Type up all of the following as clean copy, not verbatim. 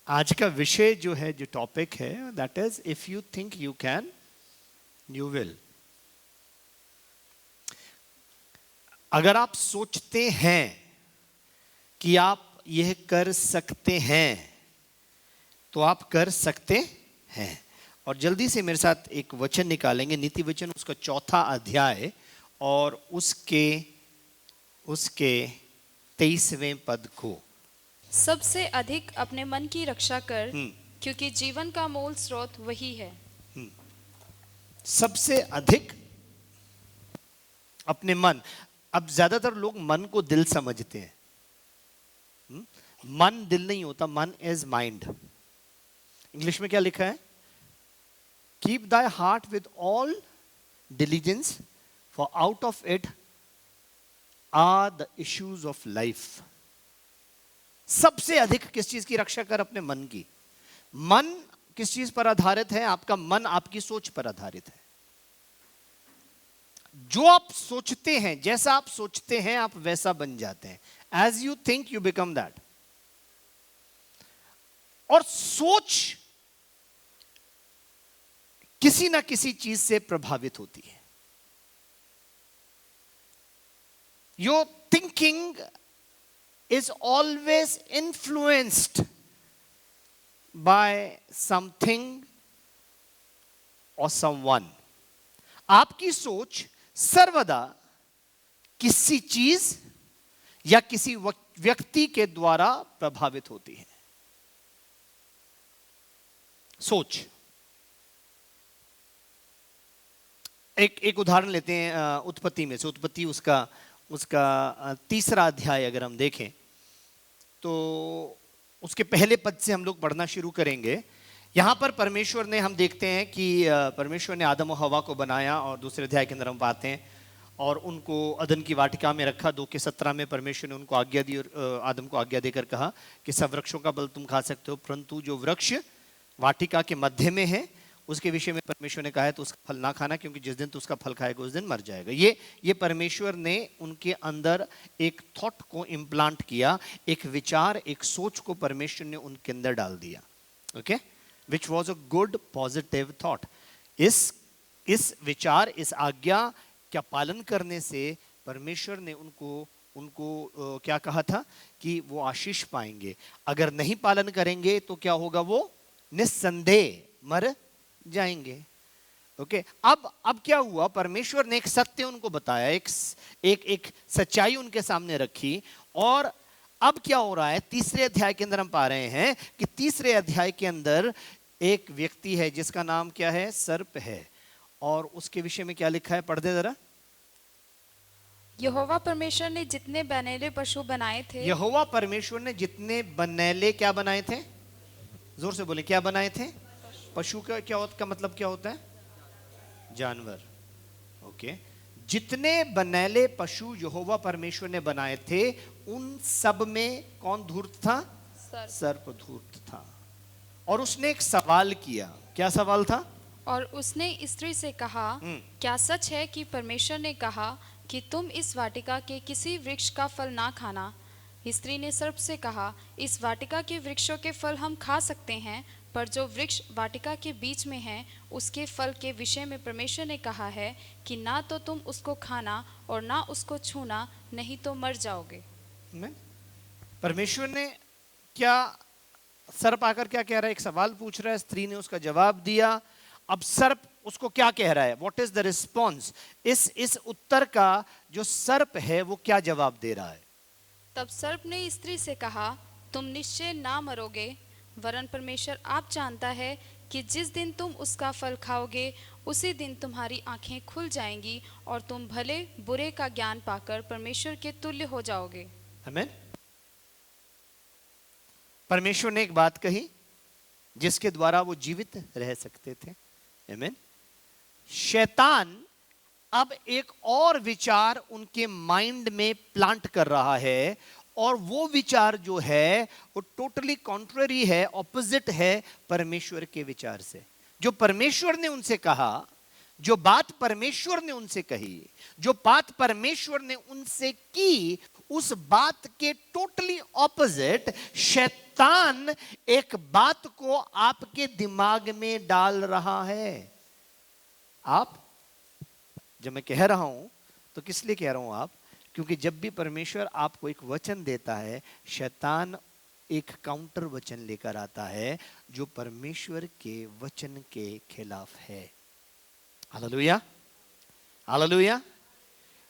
आज का विषय जो है, जो टॉपिक है, that is if you think you can you will. अगर आप सोचते हैं कि आप यह कर सकते हैं तो आप कर सकते हैं। और जल्दी से मेरे साथ एक वचन निकालेंगे, नीति वचन उसका 4 अध्याय और उसके 23वें पद को। सबसे अधिक अपने मन की रक्षा कर, क्योंकि जीवन का मूल स्रोत वही है। सबसे अधिक अपने मन। अब ज्यादातर लोग मन को दिल समझते हैं। मन दिल नहीं होता, मन इज माइंड। इंग्लिश में क्या लिखा है? Keep thy heart with all diligence, for out of it are the issues of life. सबसे अधिक किस चीज की रक्षा कर? अपने मन की। मन किस चीज पर आधारित है? आपका मन आपकी सोच पर आधारित है। जो आप सोचते हैं, जैसा आप सोचते हैं आप वैसा बन जाते हैं। As you think you become that. और सोच किसी ना किसी चीज से प्रभावित होती है। Your thinking is always influenced by something or someone. आपकी सोच सर्वदा किसी चीज या किसी व्यक्ति के द्वारा प्रभावित होती है। सोच। एक उदाहरण लेते हैं उत्पत्ति में से। उत्पत्ति उसका 3 अध्याय अगर हम देखें तो उसके पहले पद से हम लोग पढ़ना शुरू करेंगे। यहां पर परमेश्वर ने, हम देखते हैं कि परमेश्वर ने आदम और हवा को बनाया और दूसरे अध्याय के अंदर हम पाते हैं और उनको अदन की वाटिका में रखा। 2:17 में परमेश्वर ने उनको आज्ञा दी और आदम को आज्ञा देकर कहा कि सब वृक्षों का फल तुम खा सकते हो, परंतु जो वृक्ष वाटिका के मध्य में है उसके विषय में परमेश्वर ने कहा है तो उसका फल ना खाना, क्योंकि जिस दिन तो उसका फल खाएगा उस दिन मर जाएगा। ये परमेश्वर ने उनके अंदर एक थॉट को इम्प्लांट किया, एक विचार, एक सोच को परमेश्वर ने उनके अंदर डाल दिया। Okay, which was a good positive thought. इस विचार, इस आज्ञा का पालन करने से परमेश्वर ने उनको क्या कहा था कि वो आशीष पाएंगे। अगर नहीं पालन करेंगे तो क्या होगा? वो निस्संदेह मर जाएंगे। ओके, अब क्या हुआ? परमेश्वर ने एक सत्य उनको बताया, एक सच्चाई उनके सामने रखी। और अब क्या हो रहा है? 3 अध्याय के अंदर हम पा रहे हैं कि 3 अध्याय के अंदर एक व्यक्ति है जिसका नाम क्या है? सर्प है। और उसके विषय में क्या लिखा है? पढ़ दे जरा। यहोवा परमेश्वर ने जितने बनैले पशु बनाए थे, यहोवा परमेश्वर ने जितने बनैले क्या बनाए थे? जोर से बोले, क्या बनाए थे? पशु का मतलब क्या होता है? जानवर। ओके, जितने बनैले पशु यहोवा परमेश्वर ने बनाए थे उन सब में कौन धूर्त था? सर्प धूर्त था। और उसने एक सवाल किया। क्या सवाल था? और उसने स्त्री से कहा, क्या सच है कि परमेश्वर ने कहा कि तुम इस वाटिका के किसी वृक्ष का फल ना खाना? स्त्री ने सर्प से कहा, इस वाटिका के वृक्षों के फल हम खा सकते हैं, पर जो वृक्ष वाटिका के बीच में है उसके फल के विषय में परमेश्वर ने कहा है कि ना तो तुम उसको खाना और ना उसको छूना, नहीं तो मर जाओगे। परमेश्वर ने क्या, सर्प आकर क्या कह रहा है? एक सवाल पूछ रहा है, स्त्री ने उसका जवाब दिया। अब सर्प उसको क्या कह रहा है? What is the response? इस उत्तर का जो सर्प है वो क्या जवाब दे रहा है? तब सर्प ने स्त्री से कहा, तुम निश्चय ना मरोगे, वरन परमेश्वर आप जानता है कि जिस दिन तुम उसका फल खाओगे उसी दिन तुम्हारी आंखें खुल जाएंगी और तुम भले बुरे का ज्ञान पाकर परमेश्वर के तुल्य हो जाओगे। आमीन। परमेश्वर ने एक बात कही जिसके द्वारा वो जीवित रह सकते थे। आमीन। शैतान अब एक और विचार उनके माइंड में प्लांट कर रहा है और वो विचार जो है वो टोटली कॉन्ट्ररी है, ऑपोजिट है परमेश्वर के विचार से। जो परमेश्वर ने उनसे कहा जो बात परमेश्वर ने उनसे कही, जो बात परमेश्वर ने उनसे की, उस बात के टोटली ऑपोजिट शैतान एक बात को आपके दिमाग में डाल रहा है। आप, जब मैं कह रहा हूं तो किस लिए कह रहा हूं आप, क्योंकि जब भी परमेश्वर आपको एक वचन देता है, शैतान एक काउंटर वचन लेकर आता है जो परमेश्वर के वचन के खिलाफ है। Hallelujah, hallelujah,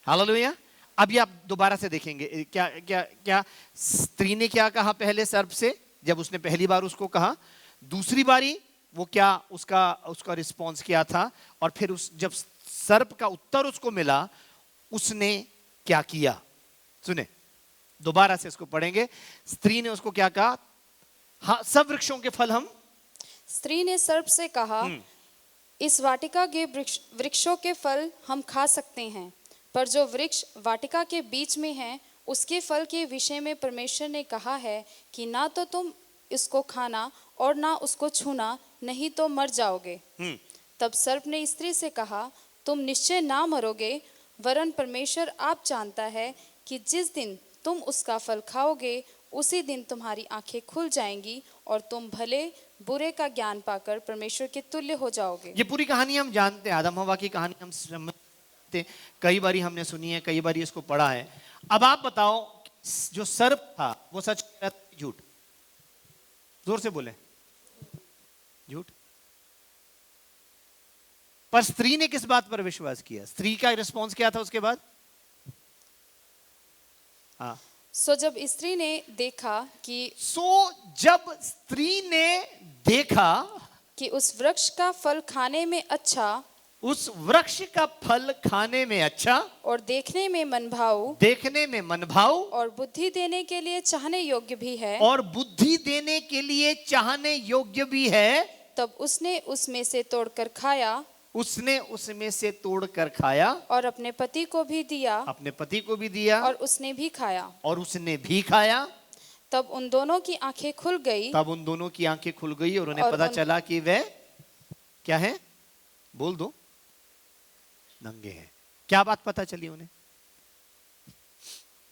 hallelujah. अभी आप दोबारा से देखेंगे क्या क्या क्या स्त्री ने क्या कहा पहले सर्प से, जब उसने पहली बार उसको कहा, दूसरी बारी वो क्या उसका रिस्पॉन्स क्या था, और फिर जब सर्प का उत्तर उसको मिला उसने क्या किया। सुने, दोबारा से इसको पढ़ेंगे। स्त्री ने उसको क्या कहा, हाँ, सब वृक्षों के फल हम, स्त्री ने सर्प से कहा, इस वाटिका के वृक्षों के फल हम खा सकते हैं, पर जो वृक्ष वाटिका के बीच में है उसके फल के विषय में परमेश्वर ने कहा है कि ना तो तुम इसको खाना और ना उसको छूना, नहीं तो मर जाओगे। तब सर्प ने स्त्री से कहा, तुम निश्चय ना मरोगे, वरन परमेश्वर आप जानता है कि जिस दिन तुम उसका फल खाओगे उसी दिन तुम्हारी आंखें खुल जाएंगी और तुम भले बुरे का ज्ञान पाकर परमेश्वर के तुल्य हो जाओगे। ये पूरी कहानी हम जानते हैं, आदम हवा की कहानी हम समझते, कई बारी हमने सुनी है, कई बारी इसको पढ़ा है। अब आप बताओ, जो सर्प था वो सच कह रहा था, झूठ? जोर से बोले, झूठ। पर स्त्री ने किस बात पर विश्वास किया? स्त्री का रिस्पॉन्स क्या था उसके बाद? हाँ, सो जब स्त्री ने देखा कि उस वृक्ष का फल खाने में अच्छा, उस वृक्ष का फल खाने में अच्छा और देखने में मनभाऊ और बुद्धि देने के लिए चाहने योग्य भी है, तब उसने उसमें से तोड़कर खाया और अपने पति को भी दिया और उसने भी खाया। तब उन दोनों की आंखें खुल गई और उन्हें पता चला कि वे क्या है, बोल दो, नंगे हैं। क्या बात पता चली उन्हें?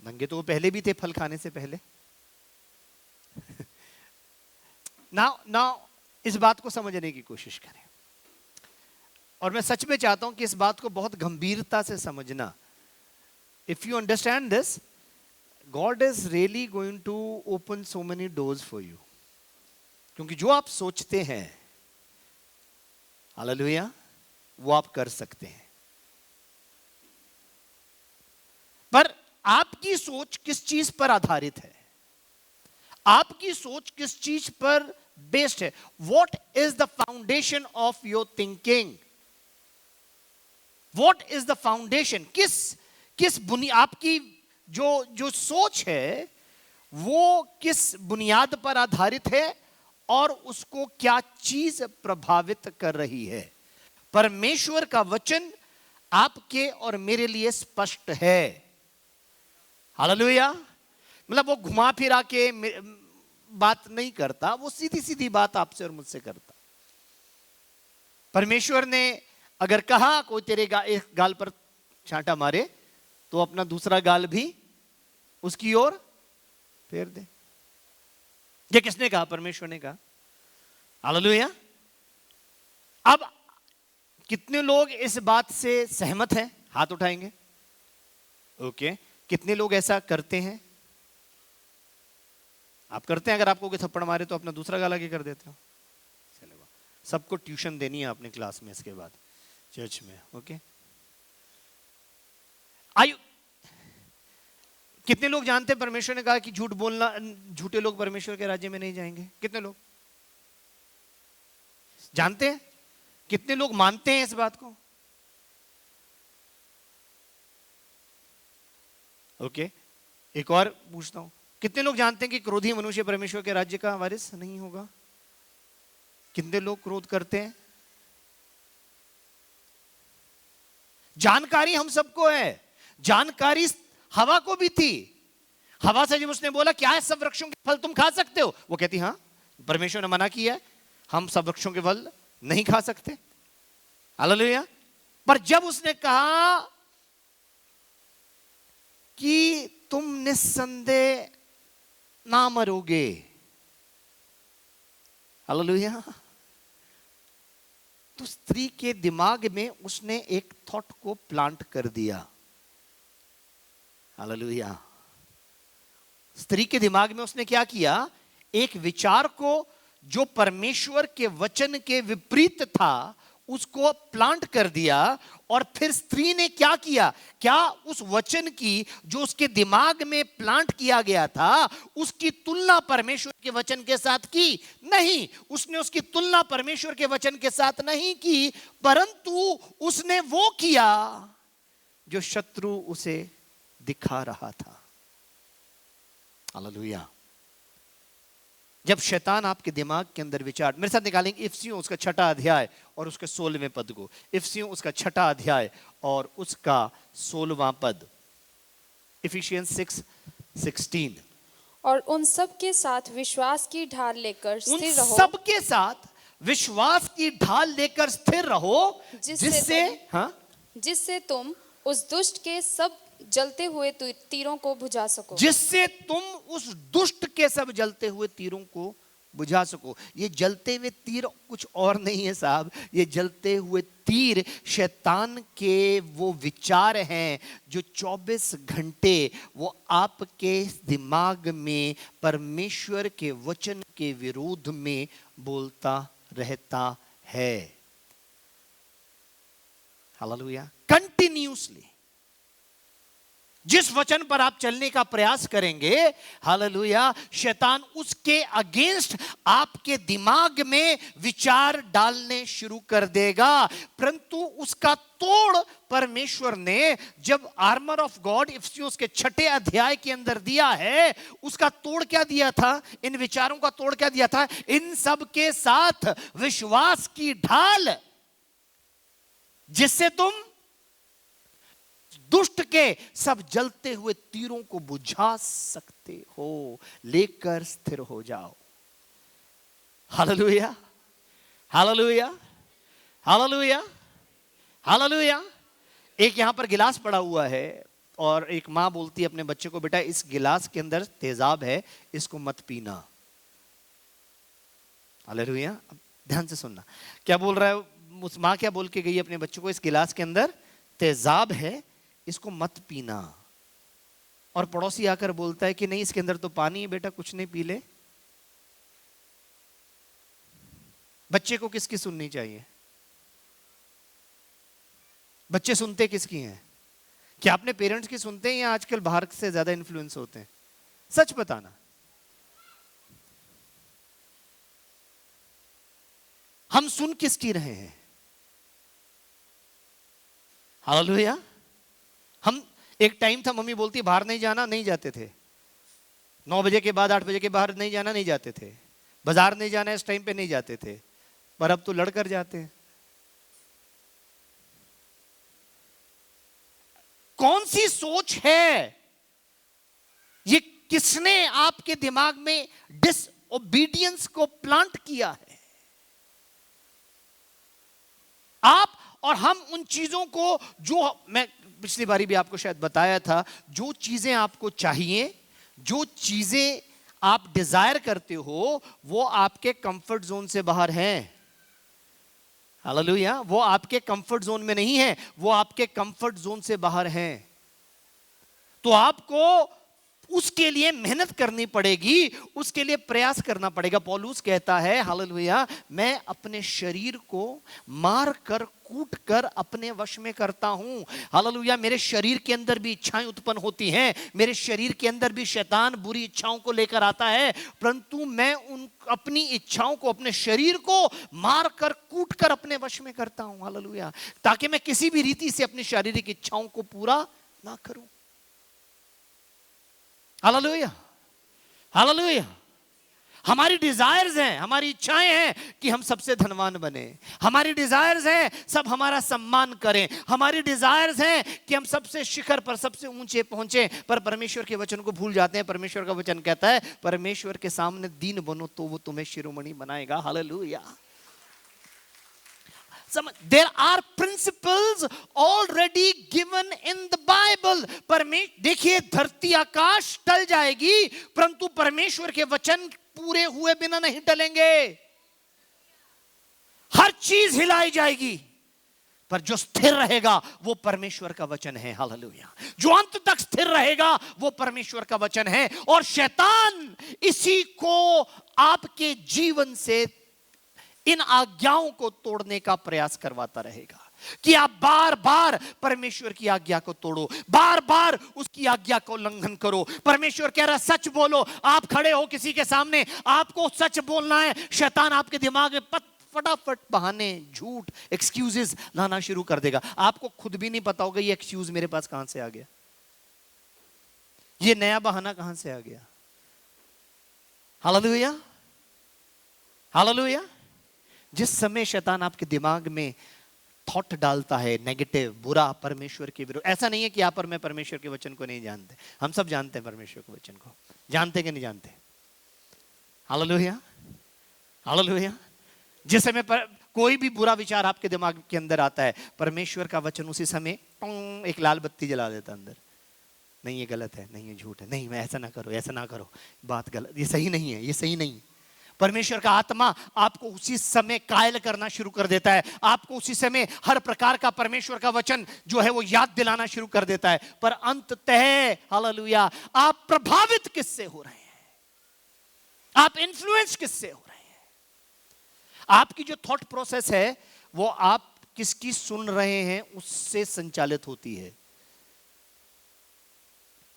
नंगे तो वो पहले भी थे, फल खाने से पहले। नाउ इस बात को समझने की कोशिश करें, और मैं सच में चाहता हूं कि इस बात को बहुत गंभीरता से समझना। If you understand this, God is really going to open so many doors for you, क्योंकि जो आप सोचते हैं, हालेलुया, वो आप कर सकते हैं। पर आपकी सोच किस चीज पर आधारित है? आपकी सोच किस चीज पर बेस्ड है? What is the foundation of your thinking? What is the foundation? किस बुनियाद, आपकी जो सोच है वो किस बुनियाद पर आधारित है और उसको क्या चीज प्रभावित कर रही है? परमेश्वर का वचन आपके और मेरे लिए स्पष्ट है। हालेलुया। मतलब वो घुमा फिरा के बात नहीं करता, वो सीधी सीधी बात आपसे और मुझसे करता। परमेश्वर ने अगर कहा कोई तेरे एक गाल पर छांटा मारे, तो अपना दूसरा गाल भी उसकी ओर फेर दे। ये किसने कहा? परमेश्वर ने कहा। हालेलुया। अब कितने लोग इस बात से सहमत हैं? हाथ उठाएंगे। ओके, कितने लोग ऐसा करते हैं? आप करते हैं? अगर आपको कोई थप्पड़ मारे तो अपना दूसरा गाल आगे कर देते हो? चलो, सबको ट्यूशन देनी है अपने क्लास में इसके बाद, चर्च में। ओके, आयु कितने लोग जानते हैं परमेश्वर ने कहा कि झूठ बोलना, झूठे लोग परमेश्वर के राज्य में नहीं जाएंगे? कितने लोग जानते हैं? कितने लोग मानते हैं इस बात को? ओके, एक और पूछता हूं, कितने लोग जानते हैं कि क्रोधी मनुष्य परमेश्वर के राज्य का वारिस नहीं होगा? कितने लोग क्रोध करते हैं? जानकारी हम सबको है, जानकारी हवा को भी थी। हवा से जब उसने बोला क्या है सब वृक्षों के फल तुम खा सकते हो, वो कहती हां, परमेश्वर ने मना किया है, हम सब वृक्षों के फल नहीं खा सकते। हालेलुया। पर जब उसने कहा कि तुम निस्संदेह ना मरोगे, हालेलुया, तो स्त्री के दिमाग में उसने एक थॉट को प्लांट कर दिया। हालेलुया। स्त्री के दिमाग में उसने क्या किया, एक विचार को जो परमेश्वर के वचन के विपरीत था उसको प्लांट कर दिया। और फिर स्त्री ने क्या किया, क्या उस वचन की जो उसके दिमाग में प्लांट किया गया था उसकी तुलना परमेश्वर के वचन के साथ की? नहीं, उसने उसकी तुलना परमेश्वर के वचन के साथ नहीं की, परंतु उसने वो किया जो शत्रु उसे दिखा रहा था। हालेलुया। जब शैतान आपके दिमाग के अंदर विचार, मेरे साथ निकालेंगे इफिसियों उसका 6 अध्याय और उसके 16वें पद को। इफिसियों उसका 6 अध्याय और उसका 16वां पद। इफिशियंस 6:16। और उन सब के साथ विश्वास की ढाल लेकर स्थिर उन रहो, सब के साथ विश्वास की ढाल लेकर स्थिर रहो, जिससे तुम उस दुष्ट के सब जलते हुए तीरों को बुझा सको। जिससे तुम उस दुष्ट के सब जलते हुए तीरों को बुझा सको। ये जलते हुए तीर कुछ और नहीं है साहब, ये जलते हुए तीर शैतान के वो विचार हैं जो 24 घंटे वो आपके दिमाग में परमेश्वर के वचन के विरोध में बोलता रहता है। हालेलुया। कंटिन्यूअसली जिस वचन पर आप चलने का प्रयास करेंगे, हालेलुया, शैतान उसके अगेंस्ट आपके दिमाग में विचार डालने शुरू कर देगा। परंतु उसका तोड़ परमेश्वर ने जब आर्मर ऑफ गॉड इफिसियों के 6 अध्याय के अंदर दिया है, उसका तोड़ क्या दिया था? इन विचारों का तोड़ क्या दिया था? इन सब के साथ विश्वास की ढाल, जिससे तुम दुष्ट के सब जलते हुए तीरों को बुझा सकते हो, लेकर स्थिर हो जाओ। Hallelujah, hallelujah, hallelujah, hallelujah. एक यहां पर गिलास पड़ा हुआ है और एक मां बोलती है अपने बच्चे को, बेटा इस गिलास के अंदर तेजाब है, इसको मत पीना। हालेलुया। ध्यान से सुनना, क्या बोल रहा है उस मां? क्या बोल के गई अपने बच्चों को? इस गिलास के अंदर तेजाब है, इसको मत पीना। और पड़ोसी आकर बोलता है कि नहीं, इसके अंदर तो पानी है बेटा, कुछ नहीं, पी ले। बच्चे को किसकी सुननी चाहिए? बच्चे सुनते किसकी हैं? क्या अपने पेरेंट्स की सुनते हैं या आजकल बाहर से ज्यादा इन्फ्लुएंस होते हैं? सच बताना। हम सुन किसकी रहे हैं? हालेलुया। हम एक टाइम था, मम्मी बोलती बाहर नहीं जाना, नहीं जाते थे। 9 बजे के बाद 8 बजे के बाहर नहीं जाना, नहीं जाते थे। बाजार नहीं जाना, इस टाइम पे नहीं जाते थे। पर अब तो लड़कर जाते हैं। कौन सी सोच है ये? किसने आपके दिमाग में डिसओबीडियंस को प्लांट किया है? आप और हम उन चीजों को, जो मैं पिछली बारी भी आपको शायद बताया था, जो चीजें आपको चाहिए, जो चीजें आप डिजायर करते हो, वो आपके कंफर्ट जोन से बाहर हैं। हालेलुया। वो आपके कंफर्ट जोन में नहीं है, वो आपके कंफर्ट जोन से बाहर हैं। तो आपको उसके लिए मेहनत करनी पड़ेगी, उसके लिए प्रयास करना पड़ेगा। पौलुस कहता है, हालेलुया, मैं अपने शरीर को मार कर कूट कर अपने वश में करता हूं। हालेलुया। मेरे शरीर के अंदर भी इच्छाएं उत्पन्न होती हैं, मेरे शरीर के अंदर भी शैतान बुरी इच्छाओं को लेकर आता है, परंतु मैं उन अपनी इच्छाओं को, अपने शरीर को मार कर कूट कर अपने वश में करता हूं। हालेलुया। ताकि मैं किसी भी रीति से अपनी शारीरिक इच्छाओं को पूरा ना करूं। Hallelujah, hallelujah. हमारी डिजायर्स हैं, हमारी इच्छाएं हैं कि हम सबसे धनवान बने। हमारी डिजायर्स हैं सब हमारा सम्मान करें। हमारी डिजायर्स हैं कि हम सबसे शिखर पर, सबसे ऊंचे पहुंचे। पर परमेश्वर के वचन को भूल जाते हैं। परमेश्वर का वचन कहता है, परमेश्वर के सामने दीन बनो तो वो तुम्हें शिरोमणि बनाएगा। Hallelujah. There are principles already given in the Bible. देखिए, धरती आकाश टल जाएगी, परंतु परमेश्वर के वचन पूरे हुए बिना नहीं टलेंगे। हर चीज हिलाई जाएगी, पर जो स्थिर रहेगा वो परमेश्वर का वचन है। हालेलुया। जो अंत तक स्थिर रहेगा वो परमेश्वर का वचन है। और शैतान इसी को आपके जीवन से, इन आज्ञाओं को तोड़ने का प्रयास करवाता रहेगा कि आप बार बार परमेश्वर की आज्ञा को तोड़ो, बार बार उसकी आज्ञा को उल्लंघन करो। परमेश्वर कह रहा सच बोलो। आप खड़े हो किसी के सामने, आपको सच बोलना है, शैतान आपके दिमाग में फटाफट बहाने, झूठ, एक्सक्यूजेस लाना शुरू कर देगा। आपको खुद भी नहीं पता होगा ये एक्सक्यूज मेरे पास कहां से आ गया, ये नया बहाना कहां से आ गया। Hallelujah, hallelujah. जिस समय शैतान आपके दिमाग में थॉट डालता है नेगेटिव, बुरा, परमेश्वर के विरुद्ध, ऐसा नहीं है कि आप और मैं परमेश्वर के वचन को नहीं जानते, हम सब जानते हैं परमेश्वर के वचन को। जानते कि नहीं जानते? Hallelujah, hallelujah. जिस समय पर कोई भी बुरा विचार आपके दिमाग के अंदर आता है, परमेश्वर का वचन उसी समय एक लाल बत्ती जला देता अंदर। नहीं, ये गलत है, नहीं ये झूठ है, नहीं मैं ऐसा ना करो, ऐसा ना करो, बात गलत, ये सही नहीं है, ये सही नहीं। परमेश्वर का आत्मा आपको उसी समय कायल करना शुरू कर देता है, आपको उसी समय हर प्रकार का परमेश्वर का वचन जो है वो याद दिलाना शुरू कर देता है। पर अंततः, हालेलुया, आप प्रभावित किससे हो रहे हैं? आप इन्फ्लुएंस किससे हो रहे हैं? आपकी जो थॉट प्रोसेस है वो आप किसकी सुन रहे हैं उससे संचालित होती है।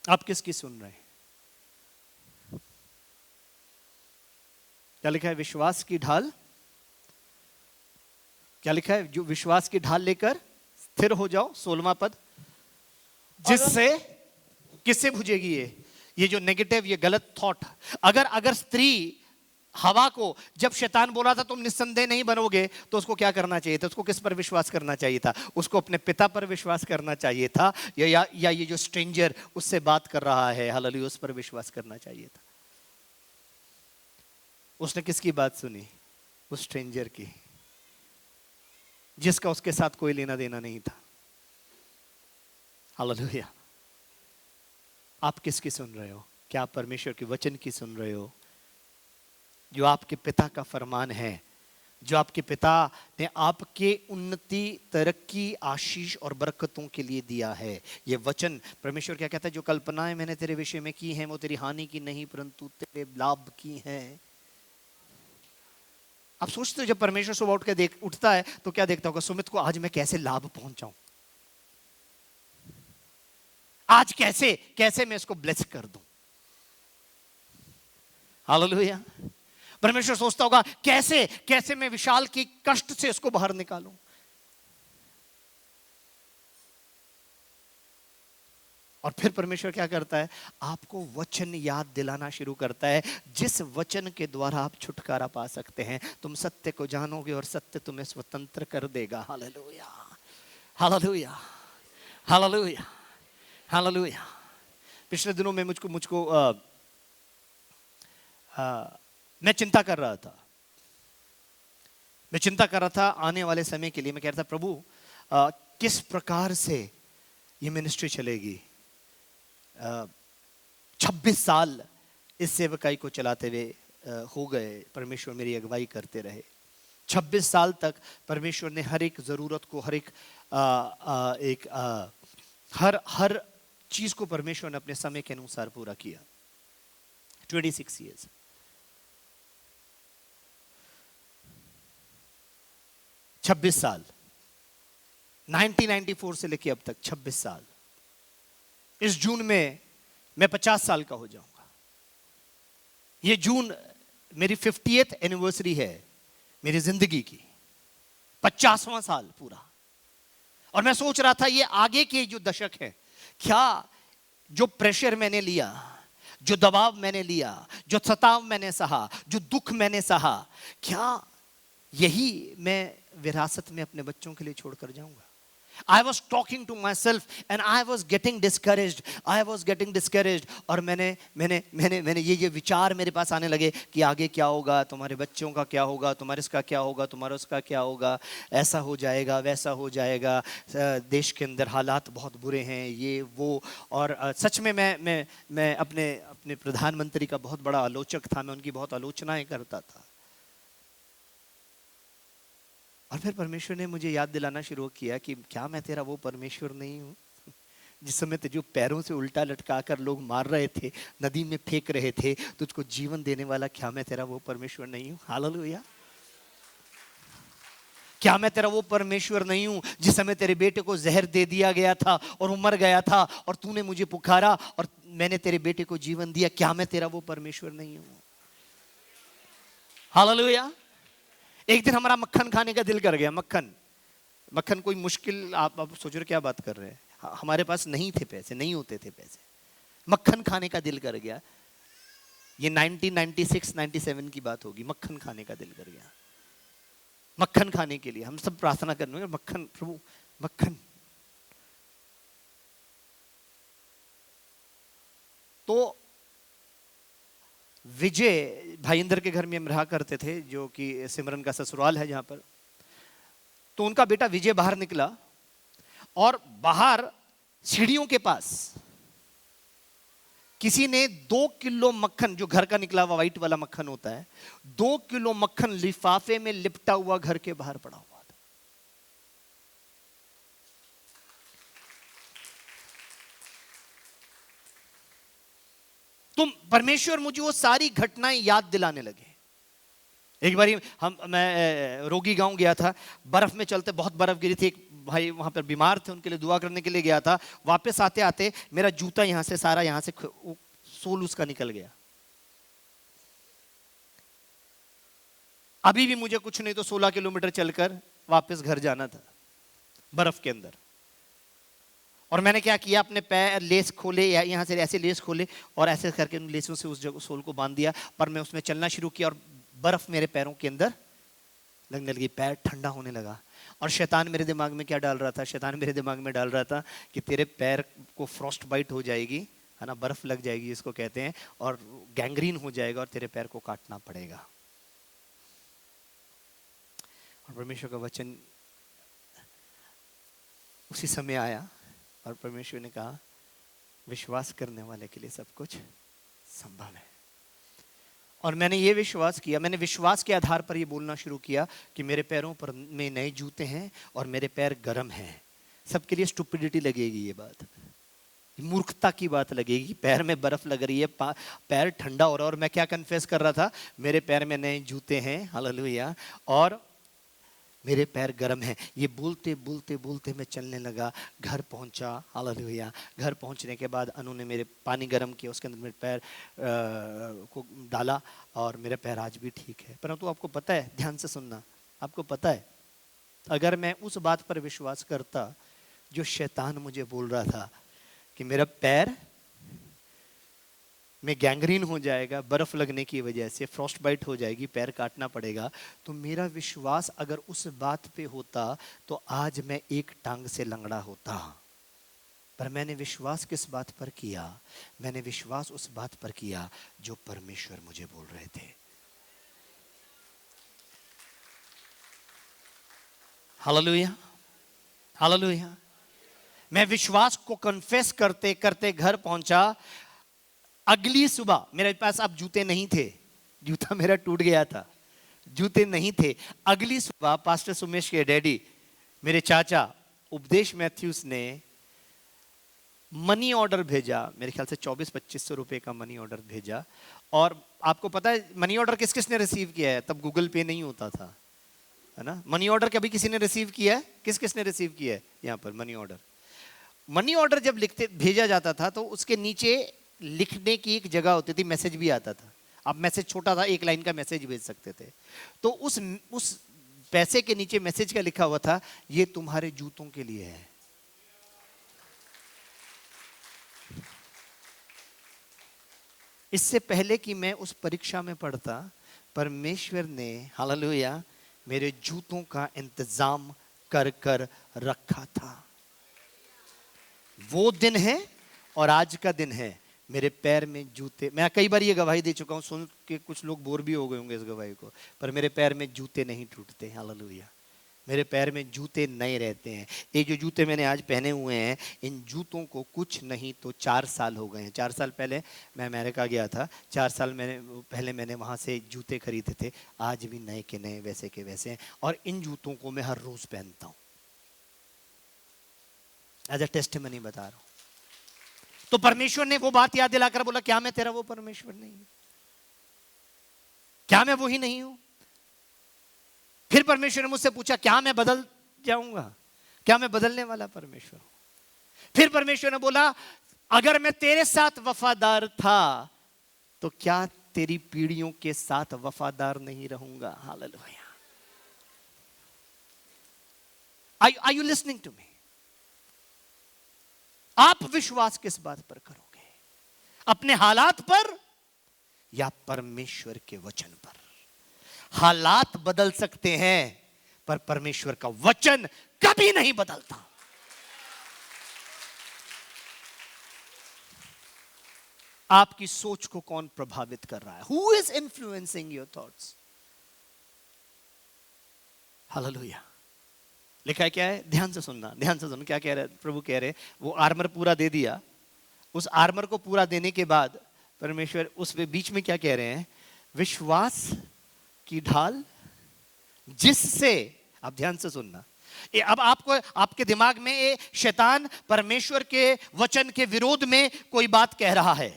आप किसकी सुन रहे हैं? क्या लिखा है? विश्वास की ढाल। क्या लिखा है? जो विश्वास की ढाल लेकर स्थिर हो जाओ, 16वां पद। जिससे किससे बुझेगी ये जो नेगेटिव, ये गलत थॉट। अगर स्त्री हवा को जब शैतान बोला था तुम निस्संदेह नहीं बनोगे, तो उसको क्या करना चाहिए था? उसको किस पर विश्वास करना चाहिए था? उसको अपने पिता पर विश्वास करना चाहिए था, या ये जो स्ट्रेंजर उससे बात कर रहा है, हालेलुया, उस पर विश्वास करना चाहिए था। उसने किसकी बात सुनी? उस स्ट्रेंजर की, जिसका उसके साथ कोई लेना देना नहीं था। हालेलुया। आप किसकी सुन रहे हो? क्या आप परमेश्वर के वचन की सुन रहे हो? जो आपके पिता का फरमान है, जो आपके पिता ने आपके उन्नति, तरक्की, आशीष और बरकतों के लिए दिया है। ये वचन, परमेश्वर क्या कहता है? जो कल्पनाएं मैंने तेरे विषय में की हैं वो तेरी हानि की नहीं परंतु तेरे लाभ की हैं। आप सोचते हो जब परमेश्वर सुबह उठ के उठता है तो क्या देखता होगा? सुमित को आज मैं कैसे लाभ पहुंचाऊं, आज कैसे मैं इसको ब्लेस कर दूं। हालेलुया। परमेश्वर सोचता होगा कैसे मैं विशाल की कष्ट से उसको बाहर निकालूं। और फिर परमेश्वर क्या करता है? आपको वचन याद दिलाना शुरू करता है, जिस वचन के द्वारा आप छुटकारा पा सकते हैं। तुम सत्य को जानोगे और सत्य तुम्हें स्वतंत्र कर देगा। Hallelujah, hallelujah, hallelujah, hallelujah. पिछले दिनों में मुझको मैं चिंता कर रहा था आने वाले समय के लिए। मैं कह रहा था प्रभु किस प्रकार से ये मिनिस्ट्री चलेगी। 26 साल इस सेवकाई को चलाते हुए हो गए, परमेश्वर मेरी अगुवाई करते रहे। 26 साल तक परमेश्वर ने हर एक जरूरत को, हर चीज को परमेश्वर ने अपने समय के अनुसार पूरा किया। 26 years। 26 साल, 1994 से लेके अब तक 26 साल। इस जून में मैं 50 साल का हो जाऊंगा। ये जून मेरी 50th एनिवर्सरी है मेरी जिंदगी की, 50वां साल पूरा। और मैं सोच रहा था ये आगे के जो दशक है, क्या जो प्रेशर मैंने लिया, जो दबाव मैंने लिया, जो सताव मैंने सहा, जो दुख मैंने सहा, क्या यही मैं विरासत में अपने बच्चों के लिए छोड़कर जाऊंगा? I was talking to myself and I was getting discouraged. I was getting discouraged. और मैंने ये विचार मेरे पास आने लगे कि आगे क्या होगा, तुम्हारे बच्चों का क्या होगा, तुम्हारे इसका क्या होगा, तुम्हारा उसका क्या होगा, ऐसा हो जाएगा, वैसा हो जाएगा, देश के अंदर हालात बहुत बुरे हैं, ये वो। और सच में मैं अपने प्रधानमंत्री का बहुत बड़ा आलोचक था, मैं उनकी बहुत आलोचनाएं करता था। और फिर परमेश्वर ने मुझे याद दिलाना शुरू किया कि क्या मैं तेरा वो परमेश्वर नहीं हूँ जिस समय तुझे पैरों से उल्टा लटका कर लोग मार रहे थे, नदी में फेंक रहे थे, तुझको जीवन देने वाला, क्या मैं तेरा वो परमेश्वर नहीं हूँ? हालेलुया। क्या मैं तेरा वो परमेश्वर नहीं हूँ जिस समय तेरे बेटे को जहर दे दिया गया था और वो मर गया था और तूने मुझे पुकारा और मैंने तेरे बेटे को जीवन दिया? क्या मैं तेरा वो परमेश्वर नहीं हूँ? हालेलुया। एक दिन हमारा मक्खन खाने का दिल कर गया। मक्खन कोई मुश्किल, आप सोच रहे क्या बात कर रहे हैं, हमारे पास नहीं थे पैसे, नहीं होते थे पैसे, मक्खन खाने का दिल कर गया। ये 1996-97 की बात होगी। मक्खन खाने का दिल कर गया। मक्खन खाने के लिए हम सब प्रार्थना करने, मक्खन, प्रभु मक्खन। तो विजय भाई इंदर के घर में हम रहा करते थे, जो कि सिमरन का ससुराल है जहां पर। तो उनका बेटा विजय बाहर निकला और बाहर सीढ़ियों के पास किसी ने 2 किलो मक्खन, जो घर का निकला हुआ व्हाइट वाला मक्खन होता है, 2 किलो मक्खन लिफाफे में लिपटा हुआ घर के बाहर पड़ा हुआ था। तो परमेश्वर मुझे वो सारी घटनाएं याद दिलाने लगे। एक बारी मैं रोगी गांव गया था, बर्फ में चलते, बहुत बर्फ गिरी थी, एक भाई वहां पर बीमार थे, उनके लिए दुआ करने के लिए गया था। वापस आते आते मेरा जूता यहां से सारा, यहां से सोल उसका निकल गया। अभी भी मुझे कुछ नहीं तो 16 किलोमीटर चलकर वापस घर जाना था बर्फ के अंदर। और मैंने क्या किया, अपने पैर लेस खोले, या यहां से ऐसे लेस खोले और ऐसे करके उन लेसों से उस जगह सोल को बांध दिया। पर मैं उसमें चलना शुरू किया और बर्फ मेरे पैरों के अंदर लगने लगी, पैर ठंडा होने लगा। और शैतान मेरे दिमाग में क्या डाल रहा था? शैतान मेरे दिमाग में डाल रहा था कि तेरे पैर को फ्रॉस्ट बाइट हो जाएगी, है ना, बर्फ लग जाएगी इसको कहते हैं, और गैंग्रीन हो जाएगा और तेरे पैर को काटना पड़ेगा। और परमेश्वर का वचन उसी समय आया और परमेश्वर ने कहा, विश्वास करने वाले के लिए सब कुछ संभव है। और मैंने ये विश्वास किया, मैंने विश्वास के आधार पर ये बोलना शुरू किया कि मेरे पैरों पर में नए जूते हैं और मेरे पैर गर्म हैं। सबके लिए स्टुपिडिटी लगेगी ये बात, मूर्खता की बात लगेगी, पैर में बर्फ लग रही है, पैर ठंडा हो रहा है। और मैं क्या कन्फेस कर रहा था? मेरे पैर में नए जूते हैं, हालेलुया, और मेरे पैर गर्म हैं। ये बोलते बोलते बोलते मैं चलने लगा, घर पहुंचा, हालेलुया। घर पहुंचने के बाद अनु ने मेरे पानी गर्म किया, उसके अंदर मेरे पैर को डाला और मेरे पैर आज भी ठीक है। परंतु आपको पता है, ध्यान से सुनना, आपको पता है, अगर मैं उस बात पर विश्वास करता जो शैतान मुझे बोल रहा था कि मेरा पैर में गैंग्रीन हो जाएगा, बर्फ लगने की वजह से फ्रॉस्ट बाइट हो जाएगी, पैर काटना पड़ेगा, तो मेरा विश्वास अगर उस बात पे होता तो आज मैं एक टांग से लंगड़ा होता। पर मैंने विश्वास किस बात पर किया? मैंने विश्वास उस बात पर किया जो परमेश्वर मुझे बोल रहे थे। Hallelujah, hallelujah. मैं विश्वास को कन्फेस करते करते घर पहुंचा। अगली सुबह मेरे पास अब जूते नहीं थे, जूता मेरा टूट गया था, जूते नहीं थे। अगली सुबह पास्टर सुमेश के डैडी, मेरे चाचा उपदेश मैथ्यूस ने मनी ऑर्डर भेजा, मेरे ख्याल से 2400-2500 रुपए का मनी ऑर्डर भेजा। और आपको पता है मनी ऑर्डर किस किस ने रिसीव किया है? तब गूगल पे नहीं होता था, है ना। मनी ऑर्डर कभी किसी ने रिसीव किया है? किस किस ने रिसीव किया है यहाँ पर मनी ऑर्डर? मनी ऑर्डर जब लिखते भेजा जाता था तो उसके नीचे लिखने की एक जगह होती थी, मैसेज भी आता था। आप मैसेज छोटा था, 1 लाइन का मैसेज भेज सकते थे। तो उस पैसे के नीचे मैसेज का लिखा हुआ था, ये तुम्हारे जूतों के लिए है। इससे पहले कि मैं उस परीक्षा में पढ़ता, परमेश्वर ने, हालेलुया, मेरे जूतों का इंतजाम कर कर रखा था। वो दिन है और आज का दिन है, मेरे पैर में जूते। मैं कई बार ये गवाही दे चुका हूँ, सुन के कुछ लोग बोर भी हो गए होंगे इस गवाही को, पर मेरे पैर में जूते नहीं टूटते। हालेलुया। मेरे पैर में जूते नए रहते हैं। ये जो जूते मैंने आज पहने हुए हैं, इन जूतों को कुछ नहीं तो 4 साल हो गए हैं। 4 साल पहले मैं अमेरिका गया था, 4 साल पहले मैंने वहाँ से जूते खरीदे थे, आज भी नए के नए वैसे के वैसे हैं, और इन जूतों को मैं हर रोज पहनता हूँ। एज अ टेस्टिमनी बता रहा हूँ। तो परमेश्वर ने वो बात याद दिलाकर बोला, क्या मैं तेरा वो परमेश्वर नहीं हूं? क्या मैं वही नहीं हूं? फिर परमेश्वर ने मुझसे पूछा, क्या मैं बदल जाऊंगा? क्या मैं बदलने वाला परमेश्वर हूं? फिर परमेश्वर ने बोला, अगर मैं तेरे साथ वफादार था तो क्या तेरी पीढ़ियों के साथ वफादार नहीं रहूंगा? Hallelujah. Are you listening to me? आप विश्वास किस बात पर करोगे? अपने हालात पर या परमेश्वर के वचन पर? हालात बदल सकते हैं, पर परमेश्वर का वचन कभी नहीं बदलता। आपकी सोच को कौन प्रभावित कर रहा है? Who is influencing your thoughts? Hallelujah. लिखा है क्या है? ध्यान से सुनना, ध्यान से सुनना क्या कह रहे हैं प्रभु। कह रहे वो आर्मर पूरा दे दिया, उस आर्मर को पूरा देने के बाद परमेश्वर उस बीच में क्या कह रहे हैं? विश्वास की ढाल, जिससे, अब ध्यान से सुनना, अब आपको आपके दिमाग में ये शैतान परमेश्वर के वचन के विरोध में कोई बात कह रहा है।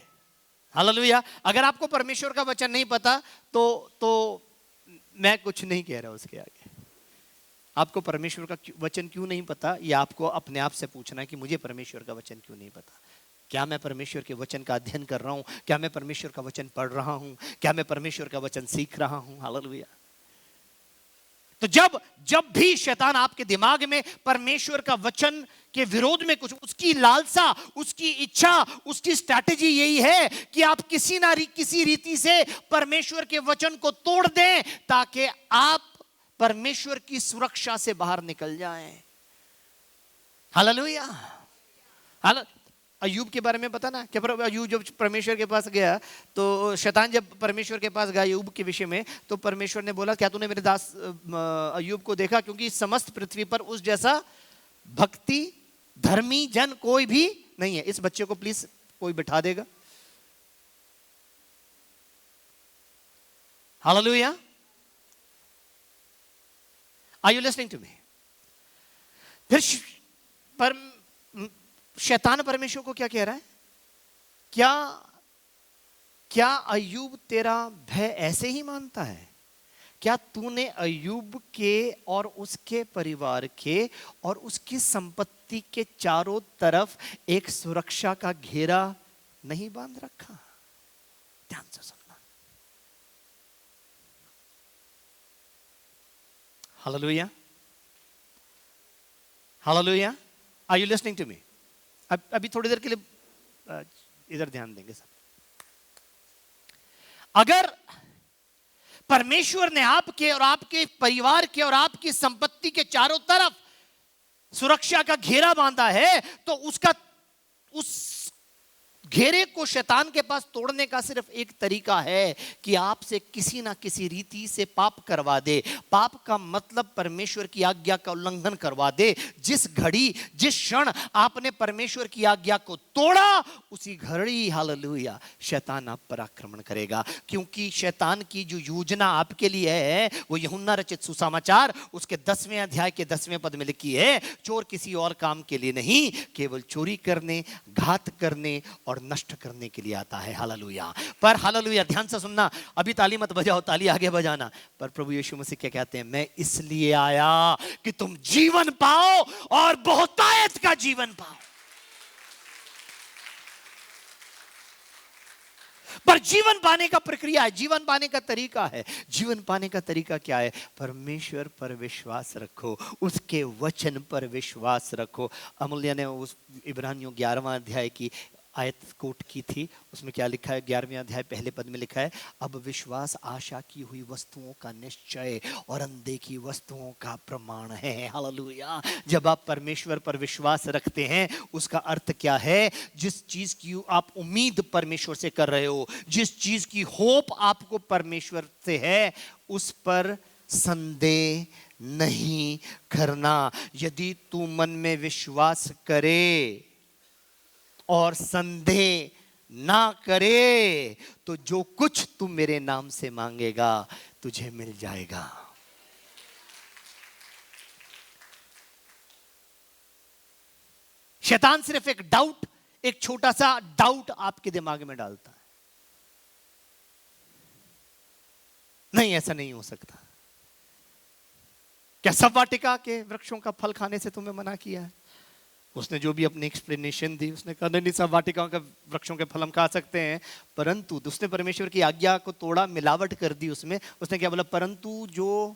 हालेलुया। अगर आपको परमेश्वर का वचन नहीं पता तो मैं कुछ नहीं कह रहा उसके आगे। आपको परमेश्वर का वचन क्यों नहीं पता, या आपको अपने आप से पूछना है कि मुझे परमेश्वर का वचन क्यों नहीं पता। क्या मैं परमेश्वर के वचन का अध्ययन कर रहा हूं? क्या मैं परमेश्वर का वचन पढ़ रहा हूं? क्या मैं परमेश्वर का वचन सीख रहा हूं? हालेलुया। तो जब भी शैतान आपके दिमाग में परमेश्वर का वचन के विरोध में कुछ, उसकी लालसा, उसकी इच्छा, उसकी स्ट्रैटेजी यही है कि आप किसी रीति से परमेश्वर के वचन को तोड़ दें, ताकि आप परमेश्वर की सुरक्षा से बाहर निकल जाएं। हालेलुया। अय्यूब के बारे में पता ना, क्या अय्यूब जब परमेश्वर के पास गया, तो शैतान जब परमेश्वर के पास गया अय्यूब के विषय में, तो परमेश्वर ने बोला, क्या तूने मेरे दास अय्यूब को देखा? क्योंकि समस्त पृथ्वी पर उस जैसा भक्ति धर्मी जन कोई भी नहीं है। इस बच्चे को प्लीज कोई बिठा देगा? Hallelujah. Are you listening to me? फिर शैतान परमेश्वर को क्या कह रहा है? क्या अय्यूब तेरा भय ऐसे ही मानता है? क्या तूने अय्यूब के और उसके परिवार के और उसकी संपत्ति के चारों तरफ एक सुरक्षा का घेरा नहीं बांध रखा? ध्यान से सुनना। Hallelujah. Hallelujah. Are you listening to me? अभी थोड़ी देर के लिए इधर ध्यान देंगे सब। अगर परमेश्वर ने आपके और आपके परिवार के और आपकी संपत्ति के चारों तरफ सुरक्षा का घेरा बांधा है, तो उस घेरे को शैतान के पास तोड़ने का सिर्फ एक तरीका है कि आपसे किसी ना किसी रीति से पाप करवा दे। पाप का मतलब परमेश्वर की आज्ञा का उल्लंघन करवा दे। जिस घड़ी, जिस क्षण आपने परमेश्वर की आज्ञा को तोड़ा, उसी घड़ी, हालेलुया, शैतान आप पर आक्रमण करेगा। क्योंकि शैतान की जो योजना आपके लिए है, वो यूहन्ना रचित सुसमाचार उसके 10वें अध्याय के 10वें पद में लिखी है, चोर किसी और काम के लिए नहीं, केवल चोरी करने, घात करने और नष्ट करने के लिए आता है। हालेलुया। पर हालेलुया, ध्यान से सुनना, अभी ताली मत बजाओ, ताली आगे बजाना। पर प्रभु यीशु मसीह क्या कहते हैं? मैं इसलिए आया कि तुम जीवन पाओ और बहुतायत का जीवन पाओ। पर जीवन पाने का प्रक्रिया है, जीवन पाने का तरीका है। जीवन पाने का तरीका क्या है? परमेश्वर पर विश्वास रखो, उसके वचन पर विश्वास रखो। अमूल्य ने उस इब्रानियों 11वां अध्याय की आयत कोट की थी, उसमें क्या लिखा है? 11वें अध्याय पहले पद में लिखा है, अब विश्वास आशा की हुई वस्तुओं का निश्चय और अनदेखी वस्तुओं का प्रमाण है। हालेलुया। जब आप परमेश्वर पर विश्वास रखते हैं, उसका अर्थ क्या है? जिस चीज की आप उम्मीद परमेश्वर से कर रहे हो, जिस चीज की होप आपको परमेश्वर से है, उस पर संदेह नहीं करना। यदि तू मन में विश्वास करे और संदेह ना करे, तो जो कुछ तू मेरे नाम से मांगेगा तुझे मिल जाएगा। शैतान सिर्फ एक डाउट, एक छोटा सा डाउट आपके दिमाग में डालता है, नहीं ऐसा नहीं हो सकता। क्या सब वाटिका के वृक्षों का फल खाने से तुम्हें मना किया है? उसने जो भी अपनी एक्सप्लेनेशन दी, उसने कहा नहीं, सब वाटिकाओं के वृक्षों के फल हम खा सकते हैं, परंतु उसने परमेश्वर की आज्ञा को तोड़ा, मिलावट कर दी उसमें। उसने क्या बोला? परंतु जो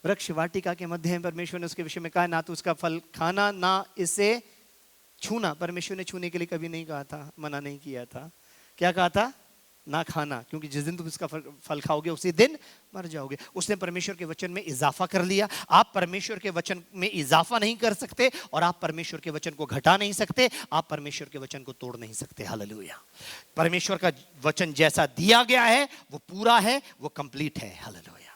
वृक्ष वाटिका के मध्य है, परमेश्वर ने उसके विषय में कहा, ना तो उसका फल खाना, ना इसे छूना। परमेश्वर ने छूने के लिए कभी नहीं कहा था, मना नहीं किया था। क्या कहा था? ना खाना, क्योंकि जिस दिन तुम इसका फल खाओगे उसी दिन मर जाओगे। उसने परमेश्वर के वचन में इजाफा कर लिया। आप परमेश्वर के वचन में इजाफा नहीं कर सकते और आप परमेश्वर के वचन को घटा नहीं सकते, आप परमेश्वर के वचन को तोड़ नहीं सकते। हालेलुया। परमेश्वर का वचन जैसा दिया गया है वो पूरा है, वो कंप्लीट है। हालेलुया।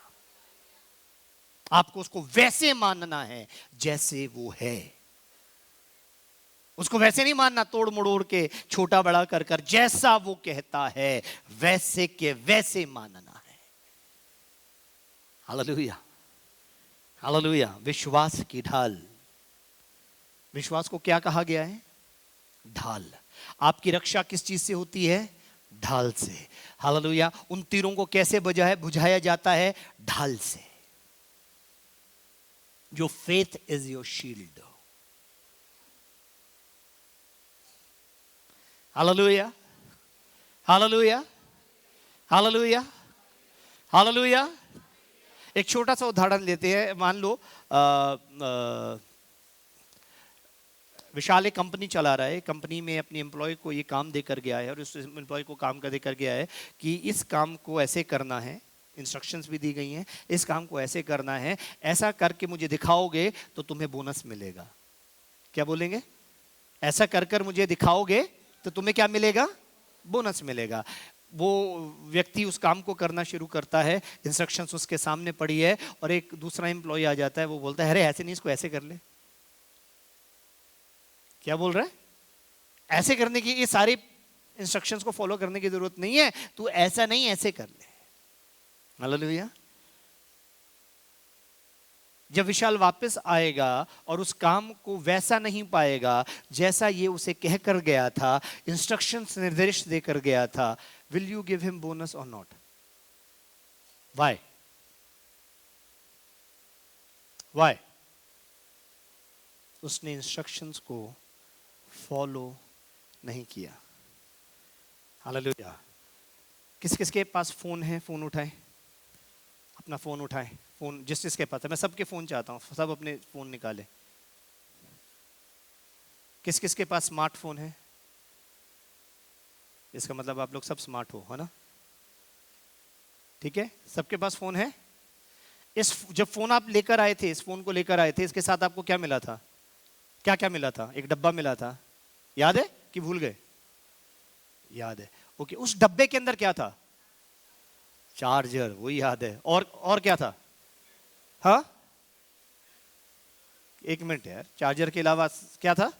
आपको उसको वैसे मानना है जैसे वो है, उसको वैसे नहीं मानना तोड़ मड़ोड़ के, छोटा बड़ा कर कर। जैसा वो कहता है वैसे के वैसे मानना है। Hallelujah, hallelujah. विश्वास की ढाल। विश्वास को क्या कहा गया है? ढाल। आपकी रक्षा किस चीज से होती है? ढाल से। हालेलुया। उन तीरों को कैसे बुझाया जाता है? ढाल से। जो faith is your shield. Hallelujah, hallelujah, hallelujah, hallelujah. एक छोटा सा उदाहरण लेते हैं। मान लो विशाल एक कंपनी चला रहा है, कंपनी में अपनी एम्प्लॉय को ये काम देकर गया है और उस एम्प्लॉय को काम का देकर गया है कि इस काम को ऐसे करना है, इंस्ट्रक्शंस भी दी गई हैं, इस काम को ऐसे करना है, ऐसा करके मुझे दिखाओगे तो तुम्हें बोनस मिलेगा। क्या बोलेंगे? ऐसा कर कर मुझे दिखाओगे तो तुम्हें क्या मिलेगा? बोनस मिलेगा। वो व्यक्ति उस काम को करना शुरू करता है, इंस्ट्रक्शंस उसके सामने पड़ी है, और एक दूसरा एम्प्लॉय आ जाता है, वो बोलता है अरे ऐसे नहीं, इसको ऐसे कर ले। क्या बोल रहा है? ऐसे करने की, ये सारी इंस्ट्रक्शंस को फॉलो करने की जरूरत नहीं है, तू ऐसा नहीं ऐसे कर ले। हालेलुया। जब विशाल वापस आएगा और उस काम को वैसा नहीं पाएगा जैसा ये उसे कहकर गया था, इंस्ट्रक्शंस निर्देश देकर गया था, will you give him bonus और नॉट? व्हाई? व्हाई? उसने इंस्ट्रक्शंस को फॉलो नहीं किया। हालेलुया। किस किस के पास फोन है? फोन उठाए, अपना फोन उठाए। फोन जिस जिसके पास है, मैं सबके फोन चाहता हूँ, सब अपने फोन निकाले। किस किस के पास स्मार्टफोन है? इसका मतलब आप लोग सब स्मार्ट हो, है ना? ठीक है, सबके पास फोन है। जब फोन आप लेकर आए थे, इस फोन को लेकर आए थे, इसके साथ आपको क्या मिला था? क्या क्या मिला था? एक डब्बा मिला था, याद है कि भूल गए? याद है। ओके, उस डब्बे के अंदर क्या था? चार्जर, वही याद है। और क्या था? हाँ, एक मिनट यार, चार्जर के अलावा क्या था?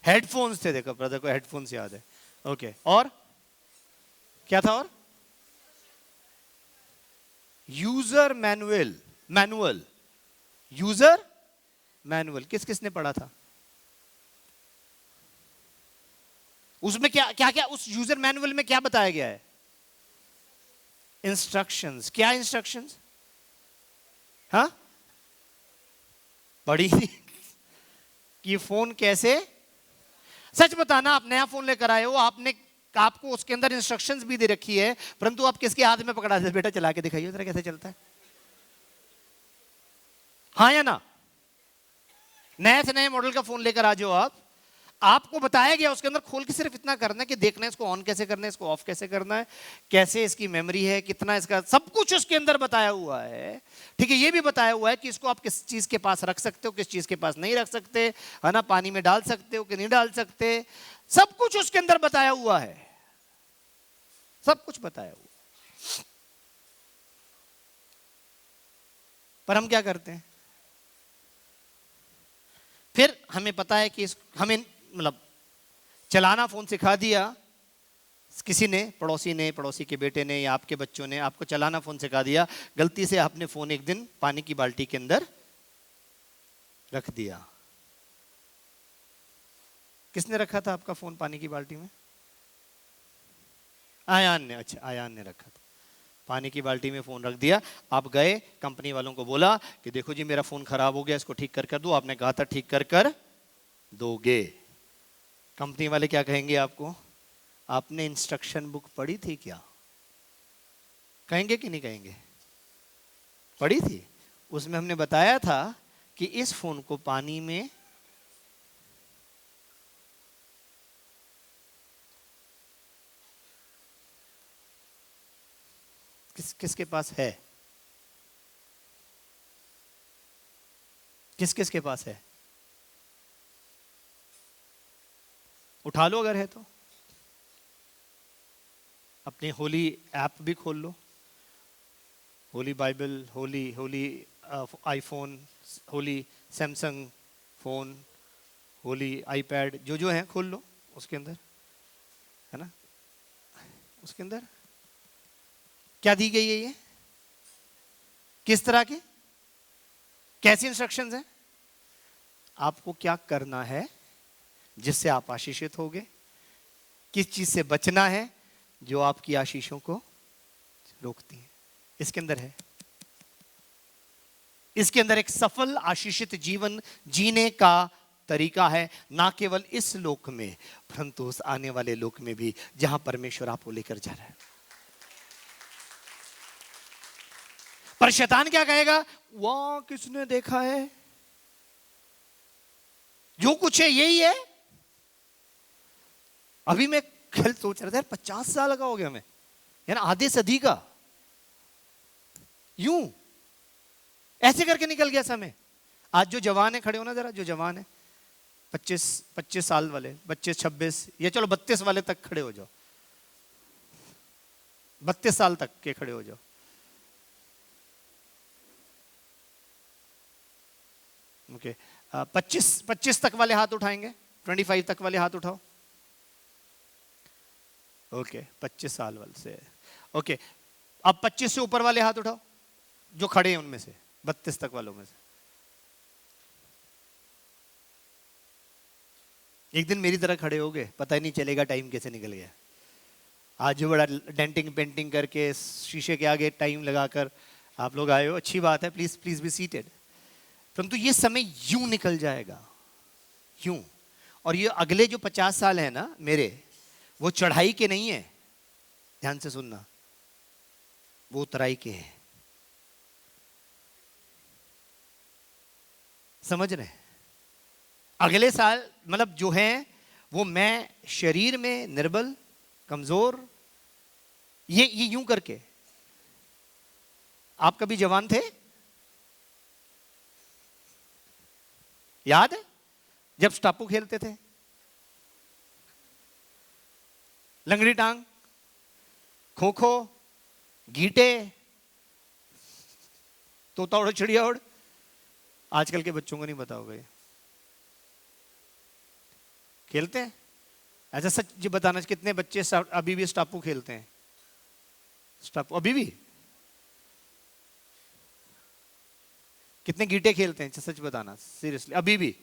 हेडफोन्स थे। देखो ब्रदर को हेडफोन्स याद है। ओके, और क्या था? और यूजर मैनुअल। यूजर मैनुअल किस किसने पढ़ा था? उसमें क्या क्या क्या, उस यूजर मैनुअल में क्या बताया गया है? इंस्ट्रक्शंस। क्या इंस्ट्रक्शंस? हाँ, पढ़ी कि फोन कैसे। सच बताना, आप नया फोन लेकर आए हो, आपको उसके अंदर इंस्ट्रक्शंस भी दे रखी है, परंतु आप किसके हाथ में पकड़ा दे? बेटा चला के दिखाइए जरा कैसे चलता है। हाँ या ना? नए से नए मॉडल का फोन लेकर आ जाओ आप, आपको बताया गया, उसके अंदर खोल के सिर्फ इतना करना है कि देखना है इसको ऑन कैसे करना है, इसको ऑफ कैसे करना है, कैसे इसकी मेमोरी है, कितना इसका, सब कुछ उसके अंदर बताया हुआ है। ठीक है, ये भी बताया हुआ है कि इसको आप किस चीज के पास रख सकते हो, किस चीज के पास नहीं रख सकते, है ना, पानी में डाल सकते हो कि नहीं डाल सकते, सब कुछ उसके अंदर बताया हुआ है, सब कुछ बताया हुआ। पर हम क्या करते हैं, फिर हमें पता है कि हमें मतलब चलाना फोन सिखा दिया किसी ने, पड़ोसी के बेटे ने या आपके बच्चों ने आपको चलाना फोन सिखा दिया, गलती से आपने फोन एक दिन पानी की बाल्टी के अंदर रख दिया। किसने रखा था आपका फोन पानी की बाल्टी में? आयान ने। अच्छा, आयान ने रखा था, पानी की बाल्टी में फोन रख दिया। आप गए, कंपनी वालों को बोला कि देखो जी मेरा फोन खराब हो गया, इसको ठीक कर दो। आपने कहा था ठीक कर दोगे। कंपनी वाले क्या कहेंगे आपको? आपने इंस्ट्रक्शन बुक पढ़ी थी क्या? कहेंगे कि नहीं कहेंगे? पढ़ी थी, उसमें हमने बताया था कि इस फोन को पानी में किसके पास है, किसके पास है? उठा लो अगर है तो, अपनी होली ऐप भी खोल लो, holy Bible, holy iPhone, holy Samsung phone, holy iPad, जो है खोल लो उसके अंदर, है ना। उसके अंदर क्या दी गई है, ये किस तरह के, कैसी इंस्ट्रक्शंस हैं, आपको क्या करना है जिससे आप आशीषित होगे, किस चीज से बचना है जो आपकी आशीषों को रोकती है, इसके अंदर है। इसके अंदर एक सफल आशीषित जीवन जीने का तरीका है, ना केवल इस लोक में परंतु उस आने वाले लोक में भी जहां परमेश्वर आपको लेकर जा रहा है। पर शैतान क्या कहेगा? वाह, किसने देखा है, जो कुछ है यही है। अभी मैं कल सोच रहा था 50 साल का हो गया मैं, यानी आधे सदी का, यूं ऐसे करके निकल गया समय। आज जो जवान है, खड़े हो ना जरा, जो जवान है 25 साल वाले, 25 26 या चलो 32 वाले तक खड़े हो जाओ, 32 साल तक के खड़े हो जाओ। ओके, 25 तक वाले हाथ उठाएंगे, 25 तक वाले हाथ उठाओ। ओके, 25 साल वाले से। ओके, अब 25 से ऊपर वाले हाथ उठाओ जो खड़े हैं उनमें से, 32 तक वालों में से। एक दिन मेरी तरह खड़े हो गए, पता ही नहीं चलेगा टाइम कैसे निकल गया। आज जो बड़ा डेंटिंग पेंटिंग करके शीशे के आगे टाइम लगाकर आप लोग आए हो, अच्छी बात है, प्लीज प्लीज बी सीटेड। परंतु ये समय यूं निकल जाएगा, यूं। और ये अगले जो 50 साल है ना मेरे, वो चढ़ाई के नहीं है, ध्यान से सुनना, वो उतराई के हैं। समझ रहे? अगले साल मतलब जो है वो मैं शरीर में निर्बल, कमजोर, ये यूं करके। आप कभी जवान थे? याद है जब स्टापू खेलते थे, लंगड़ी टांग, खो खो, गीटे, तोता उड़ चिड़िया उड़। आजकल के बच्चों को नहीं पता होगा ये, खेलते हैं? ऐसा सच जी बताना, कितने बच्चे अभी भी स्टापू खेलते हैं? स्टापू अभी भी? कितने गीटे खेलते हैं? सच बताना, सीरियसली, अभी भी?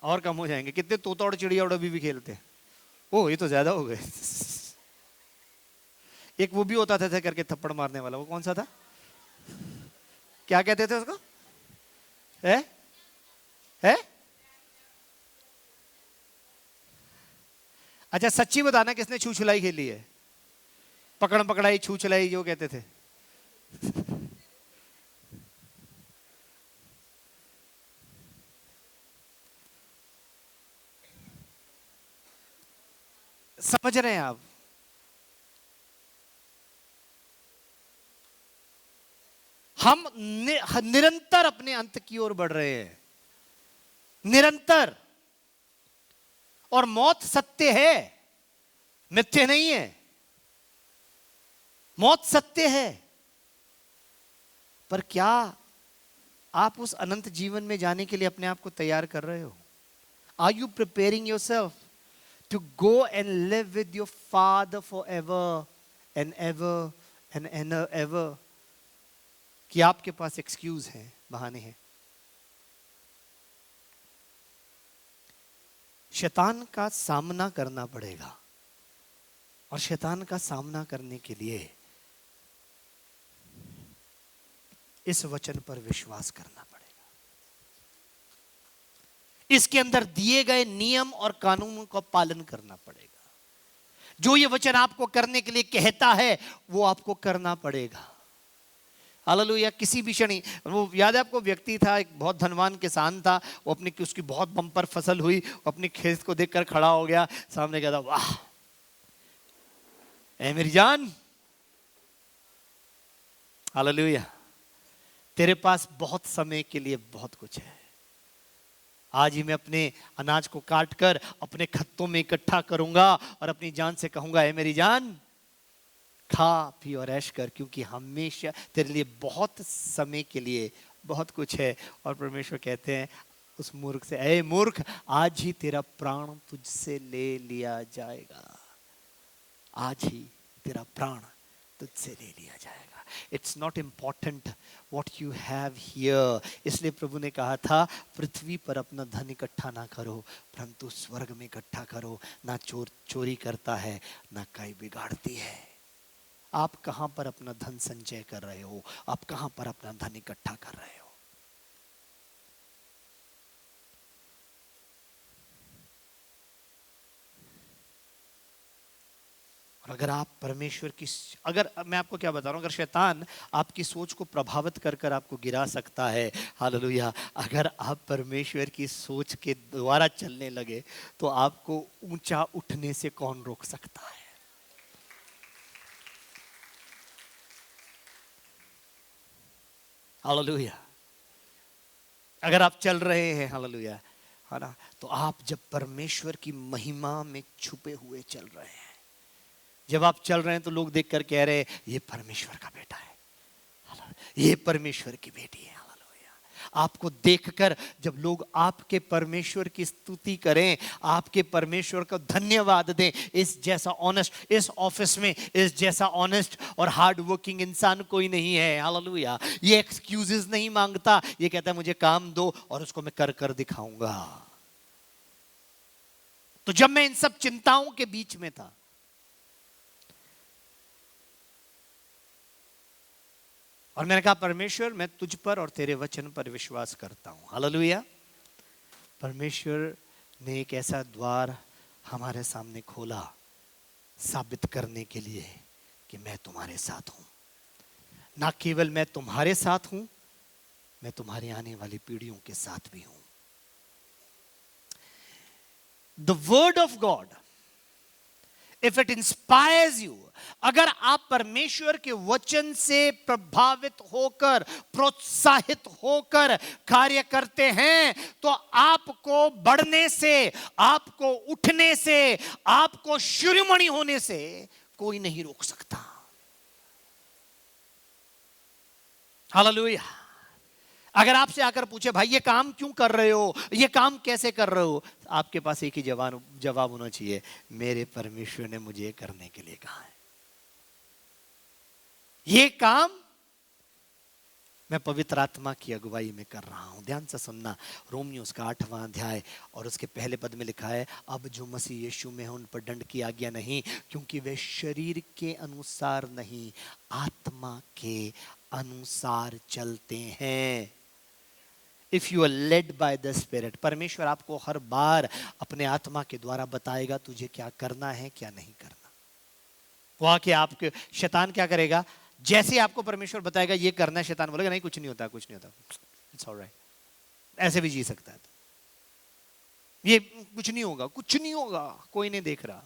और कम हो जाएंगे। कितने तोता और चिड़िया उड़ अभी भी खेलते हैं? ओह, ये तो ज्यादा हो गए। एक वो भी होता था करके थप्पड़ मारने वाला, वो कौन सा था? क्या कहते थे उसको? है? अच्छा, सच्ची बताना, किसने छू छुलाई खेली है? पकड़ पकड़ाई, छू छुलाई जो कहते थे। समझ रहे हैं आप? हम निरंतर अपने अंत की ओर बढ़ रहे हैं, निरंतर। और मौत सत्य है, मिथ्या नहीं है। मौत सत्य है, पर क्या आप उस अनंत जीवन में जाने के लिए अपने आप को तैयार कर रहे हो? Are you preparing yourself to go and live with your father for ever and ever and ever? कि आपके पास एक्सक्यूज है, बहाने हैं। शैतान का सामना करना पड़ेगा, और शैतान का सामना करने के लिए इस वचन पर विश्वास करना पड़ेगा। इसके अंदर दिए गए नियम और कानूनों का पालन करना पड़ेगा। जो ये वचन आपको करने के लिए कहता है, वो आपको करना पड़ेगा। हालेलुया। किसी भी क्षण, वो याद है आपको, व्यक्ति था, एक बहुत धनवान किसान था, वो अपनी, उसकी बहुत बम्पर फसल हुई, वो अपने खेत को देखकर खड़ा हो गया, सामने कहता, वाह ऐ मेरी जान, हालेलुया, तेरे पास बहुत समय के लिए बहुत कुछ है। आज ही मैं अपने अनाज को काट कर अपने खत्तों में इकट्ठा करूंगा और अपनी जान से कहूंगा, ऐ मेरी जान, खा पी और ऐश कर, क्योंकि हमेशा तेरे लिए बहुत समय के लिए बहुत कुछ है। और परमेश्वर कहते हैं उस मूर्ख से, ऐ मूर्ख, आज ही तेरा प्राण तुझसे ले लिया जाएगा। आज ही तेरा प्राण तुझसे ले लिया जाएगा। It's not important what you have here. इसलिए प्रभु ने कहा था, पृथ्वी पर अपना धन इकट्ठा ना करो, परंतु स्वर्ग में इकट्ठा करो। ना चोर चोरी करता है, ना काई बिगाड़ती है। आप कहां पर अपना धन संचय कर रहे हो? आप कहां पर अपना धन इकट्ठा कर रहे हो? और अगर आप परमेश्वर की, अगर मैं आपको क्या बता रहा हूं, अगर शैतान आपकी सोच को प्रभावित कर कर आपको गिरा सकता है, हालेलुया, अगर आप परमेश्वर की सोच के द्वारा चलने लगे तो आपको ऊंचा उठने से कौन रोक सकता है? हालेलुया। अगर आप चल रहे हैं, हालेलुया, है ना, तो आप जब परमेश्वर की महिमा में छुपे हुए चल रहे हैं, जब आप चल रहे हैं तो लोग देखकर कह रहे हैं, ये परमेश्वर का बेटा है, ये परमेश्वर की बेटी है, हालेलुया। आपको देखकर जब लोग आपके परमेश्वर की स्तुति करें, आपके परमेश्वर को धन्यवाद दें, इस जैसा ऑनेस्ट, इस ऑफिस में इस जैसा ऑनेस्ट और हार्ड वर्किंग इंसान कोई नहीं है, हालेलुया। ये एक्सक्यूजेस नहीं मांगता, ये कहता है मुझे काम दो और उसको मैं कर कर दिखाऊंगा। तो जब मैं इन सब चिंताओं के बीच में था, और मैंने कहा, परमेश्वर, मैं तुझ पर और तेरे वचन पर विश्वास करता हूं, हालेलुया। परमेश्वर ने एक ऐसा द्वार हमारे सामने खोला, साबित करने के लिए कि मैं तुम्हारे साथ हूं। ना केवल मैं तुम्हारे साथ हूं, मैं तुम्हारी आने वाली पीढ़ियों के साथ भी हूं। The word of God, if it inspires you, अगर आप परमेश्वर के वचन से प्रभावित होकर, प्रोत्साहित होकर कार्य करते हैं, तो आपको बढ़ने से, आपको उठने से, आपको शिरोमणि होने से कोई नहीं रोक सकता। हालेलुया। अगर आपसे आकर पूछे, भाई ये काम क्यों कर रहे हो, ये काम कैसे कर रहे हो, आपके पास एक ही जवाब होना चाहिए, मेरे परमेश्वर ने मुझे करने के लिए कहा है। ये काम मैं पवित्र आत्मा की अगुवाई में कर रहा हूं। ध्यान से सुनना, रोमियो उसका 8वां अध्याय और उसके पहले पद में लिखा है, अब जो मसीह यीशु में है उन पर दंड की आज्ञा नहीं, क्योंकि वे शरीर के अनुसार नहीं, आत्मा के अनुसार चलते हैं। If you are led by the Spirit, परमेश्वर आपको हर बार अपने आत्मा के द्वारा बताएगा तुझे क्या करना है, क्या नहीं करना। वो आके आपके, शैतान क्या करेगा, जैसे आपको परमेश्वर बताएगा ये करना है, शैतान बोलेगा नहीं कुछ नहीं होता, कुछ नहीं होता, इट्स ऑलराइट, ऐसे भी जी सकता है, ये कुछ नहीं होगा, कुछ नहीं होगा, कोई नहीं देख रहा।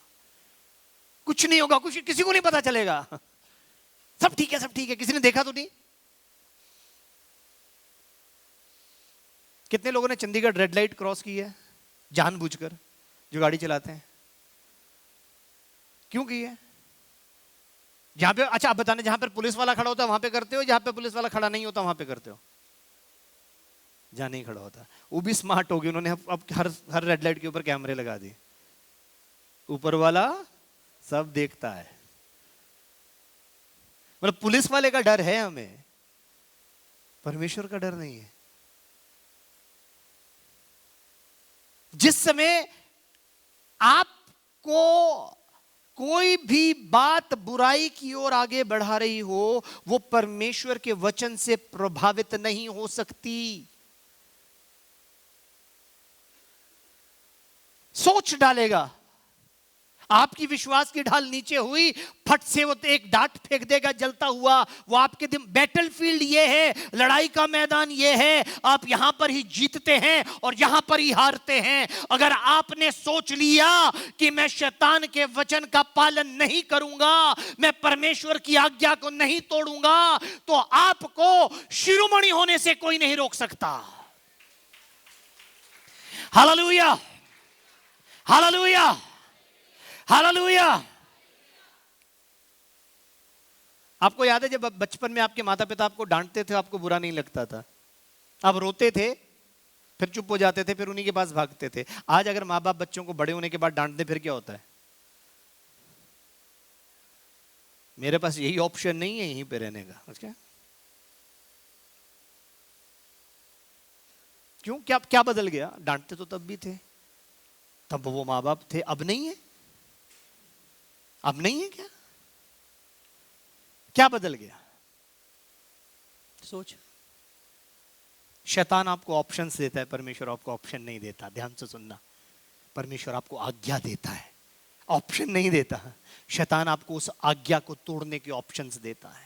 कुछ नहीं होगा, कुछ किसी को नहीं पता चलेगा, सब ठीक है, सब ठीक है, किसी ने देखा तो नहीं। कितने लोगों ने चंडीगढ़ रेड लाइट क्रॉस की है जानबूझकर, जो गाड़ी चलाते हैं? क्यों की है? जहां पे, अच्छा आप बताने, जहां पर पुलिस वाला खड़ा होता है वहां पे करते हो, जहां पे पुलिस वाला खड़ा नहीं होता वहां पे करते हो? जहां नहीं खड़ा होता। वो भी स्मार्ट हो गए, उन्होंने अब हर रेड लाइट के ऊपर कैमरे लगा दिए। ऊपर वाला सब देखता है, मतलब पुलिस वाले का डर है हमें, परमेश्वर का डर नहीं है। जिस समय आपको कोई भी बात बुराई की ओर आगे बढ़ा रही हो, वो परमेश्वर के वचन से प्रभावित नहीं हो सकती। सोच डालेगा, आपकी विश्वास की ढाल नीचे हुई, फट से वो एक डांट फेंक देगा जलता हुआ। वो आपके दिन, बैटलफील्ड ये है, लड़ाई का मैदान ये है, आप यहां पर ही जीतते हैं और यहां पर ही हारते हैं। अगर आपने सोच लिया कि मैं शैतान के वचन का पालन नहीं करूंगा, मैं परमेश्वर की आज्ञा को नहीं तोड़ूंगा, तो आपको शिरोमणि होने से कोई नहीं रोक सकता। Hallelujah, hallelujah, hallelujah. आपको याद है जब बचपन में आपके माता पिता आपको डांटते थे, आपको बुरा नहीं लगता था, आप रोते थे, फिर चुप हो जाते थे, फिर उन्हीं के पास भागते थे। आज अगर माँ बाप बच्चों को बड़े होने के बाद डांट दे, फिर क्या होता है? मेरे पास यही ऑप्शन नहीं है यहीं पे रहने का। अच्छा, क्यों? क्या बदल गया? डांटते तो तब भी थे, तब वो माँ बाप थे, अब नहीं है? अब नहीं है क्या? क्या बदल गया? सोच। शैतान आपको ऑप्शंस देता है, परमेश्वर आपको ऑप्शन नहीं देता। ध्यान से सुनना, परमेश्वर आपको आज्ञा देता है, ऑप्शन नहीं देता। शैतान आपको उस आज्ञा को तोड़ने के ऑप्शंस देता है।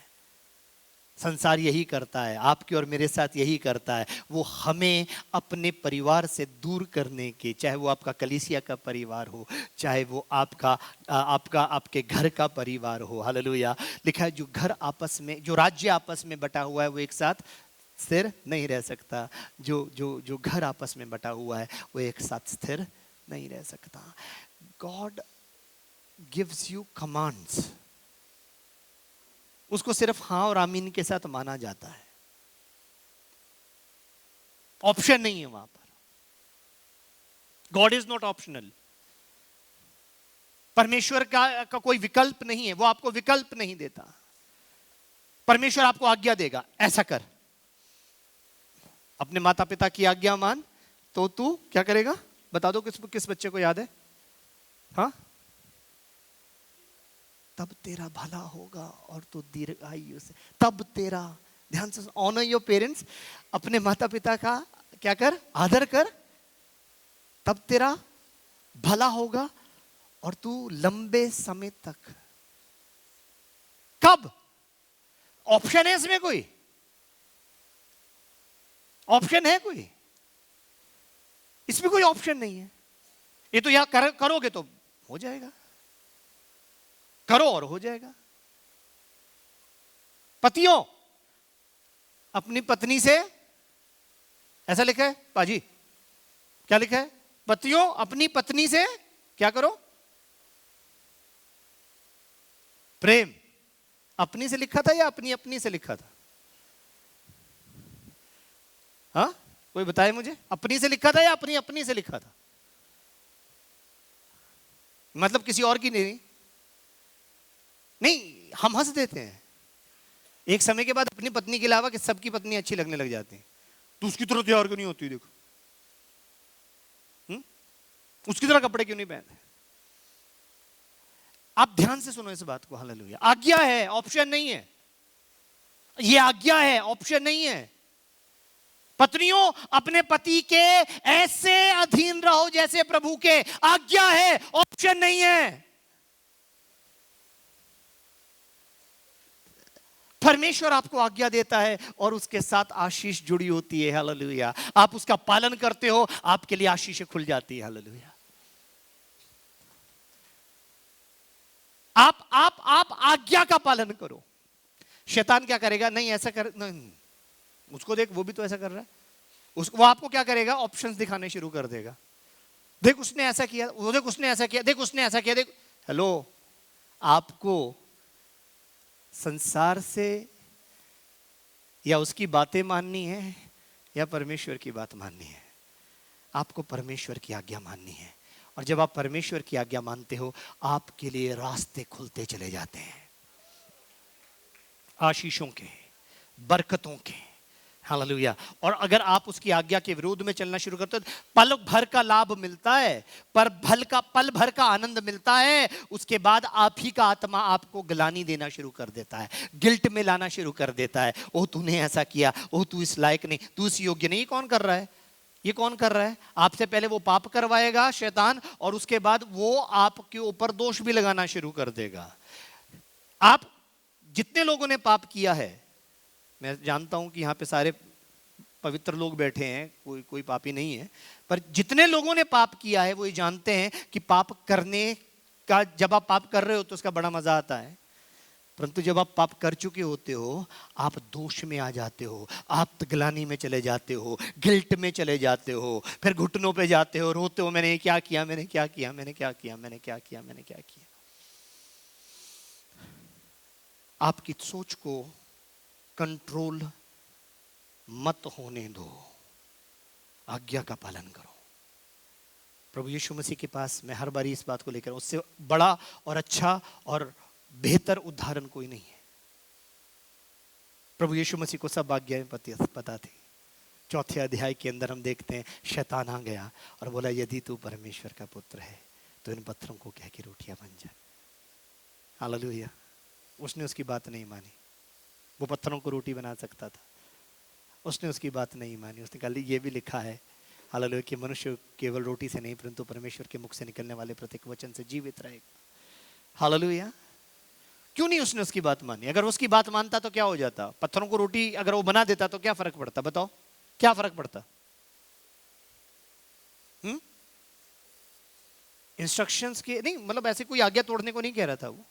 संसार यही करता है, आपके और मेरे साथ यही करता है। वो हमें अपने परिवार से दूर करने के, चाहे वो आपका कलीसिया का परिवार हो, चाहे वो आपके घर का परिवार हो। हालेलुया। लिखा है जो घर आपस में, जो राज्य आपस में बटा हुआ है, वो एक साथ स्थिर नहीं रह सकता। जो घर आपस में बटा हुआ है वो एक साथ स्थिर नहीं रह सकता। गॉड गिव्स यू कमांड्स, उसको सिर्फ हाँ और आमीन के साथ माना जाता है, ऑप्शन नहीं है वहां पर। God is not optional. परमेश्वर का कोई विकल्प नहीं है, वो आपको विकल्प नहीं देता। परमेश्वर आपको आज्ञा देगा, ऐसा कर। अपने माता पिता की आज्ञा मान, तो तू क्या करेगा? बता दो, किस बच्चे को याद है? हाँ, तब तेरा भला होगा और तू दीर्घायु से, तब तेरा, ध्यान से, ऑनर योर पेरेंट्स। अपने माता पिता का क्या कर? आदर कर, तब तेरा भला होगा और तू लंबे समय तक। कब? ऑप्शन है इसमें? कोई ऑप्शन है? कोई इसमें कोई ऑप्शन नहीं है। ये तो यहां करोगे तो हो जाएगा, करो और हो जाएगा। पतियों अपनी पत्नी से, ऐसा लिखा है पाजी, क्या लिखा है? पतियों अपनी पत्नी से क्या करो? प्रेम। अपनी से लिखा था या अपनी से लिखा था? हाँ, कोई बताए मुझे, अपनी से लिखा था या अपनी से लिखा था? मतलब किसी और की नहीं, हम हंस देते हैं। एक समय के बाद अपनी पत्नी के अलावा कि सबकी पत्नी अच्छी लगने लग जाती है। तो उसकी तरह तैयार क्यों नहीं होती? देखो, उसकी तरह कपड़े क्यों नहीं पहनते? आप ध्यान से सुनो इस बात को। हालेलुया। आज्ञा है, ऑप्शन नहीं है। ये आज्ञा है, ऑप्शन नहीं है। पत्नियों अपने पति के ऐसे अधीन रहो जैसे प्रभु के, आज्ञा है, ऑप्शन नहीं है। परमेश्वर आपको आज्ञा देता है और उसके साथ आशीष जुड़ी होती है। हालेलुया। आप उसका पालन करते हो, आपके लिए आशीषें खुल जाती है। हालेलुया। आप आज्ञा का पालन करो। शैतान क्या करेगा, नहीं ऐसा कर, नहीं उसको देख वो भी तो ऐसा कर रहा है, उसको वो आपको क्या करेगा, ऑप्शंस दिखाने शुरू कर देगा। देख उसने ऐसा किया, वो देख उसने ऐसा किया, देख उसने ऐसा किया, देख। हेलो, आपको संसार से या उसकी बातें माननी है या परमेश्वर की बात माननी है? आपको परमेश्वर की आज्ञा माननी है। और जब आप परमेश्वर की आज्ञा मानते हो, आपके लिए रास्ते खुलते चले जाते हैं, आशीषों के, बरकतों के। हालेलुया। और अगर आप उसकी आज्ञा के विरोध में चलना शुरू करते हो, पल भर का लाभ मिलता है, पर पल भर का आनंद मिलता है, उसके बाद आप ही का आत्मा आपको ग्लानि देना शुरू कर देता है, गिल्ट में लाना शुरू कर देता है। ओह तूने ऐसा किया, ओह तू इस लायक नहीं, तू इस योग्य नहीं। कौन कर रहा है? ये कौन कर रहा है? आपसे पहले वो पाप करवाएगा शैतान, और उसके बाद वो आपके ऊपर दोष भी लगाना शुरू कर देगा। आप जितने लोगों ने पाप किया है, मैं जानता हूं कि यहाँ पे सारे पवित्र लोग बैठे हैं, कोई पापी नहीं है, पर जितने लोगों ने पाप किया है वो ये जानते हैं कि पाप करने का, जब आप पाप कर रहे हो तो उसका बड़ा मजा आता है, परंतु जब आप पाप कर चुके होते हो, आप दोष में आ जाते हो, आप ग्लानि में चले जाते हो, गिल्ट में चले जाते हो, फिर घुटनों पे जाते हो, रोते हो, मैंने क्या किया, मैंने क्या किया, मैंने क्या किया, मैंने क्या किया, मैंने क्या किया। आपकी सोच को कंट्रोल मत होने दो, आज्ञा का पालन करो। प्रभु यीशु मसीह के पास मैं हर बारी इस बात को लेकर, उससे बड़ा और अच्छा और बेहतर उदाहरण कोई नहीं है। प्रभु यीशु मसीह को सब आज्ञाएं पता थी। चौथे अध्याय के अंदर हम देखते हैं शैतान आ गया और बोला, यदि तू परमेश्वर का पुत्र है तो इन पत्थरों को कह के रोटियां बन जाए। हालेलुया। उसने उसकी बात नहीं मानी। वो पत्थरों को रोटी बना सकता था, उसने उसकी बात नहीं मानी। उसने कहा ये भी लिखा है, हालेलुया, कि मनुष्य केवल रोटी से नहीं परंतु परमेश्वर के मुख से निकलने वाले प्रत्येक वचन से जीवित रहेगा। हालेलुया। क्यों नहीं उसने उसकी बात मानी? अगर उसकी बात मानता तो क्या हो जाता? पत्थरों को रोटी अगर वो बना देता तो क्या फर्क पड़ता? बताओ क्या फर्क पड़ता? इंस्ट्रक्शंस के नहीं, मतलब ऐसे कोई आज्ञा तोड़ने को नहीं कह रहा था वो,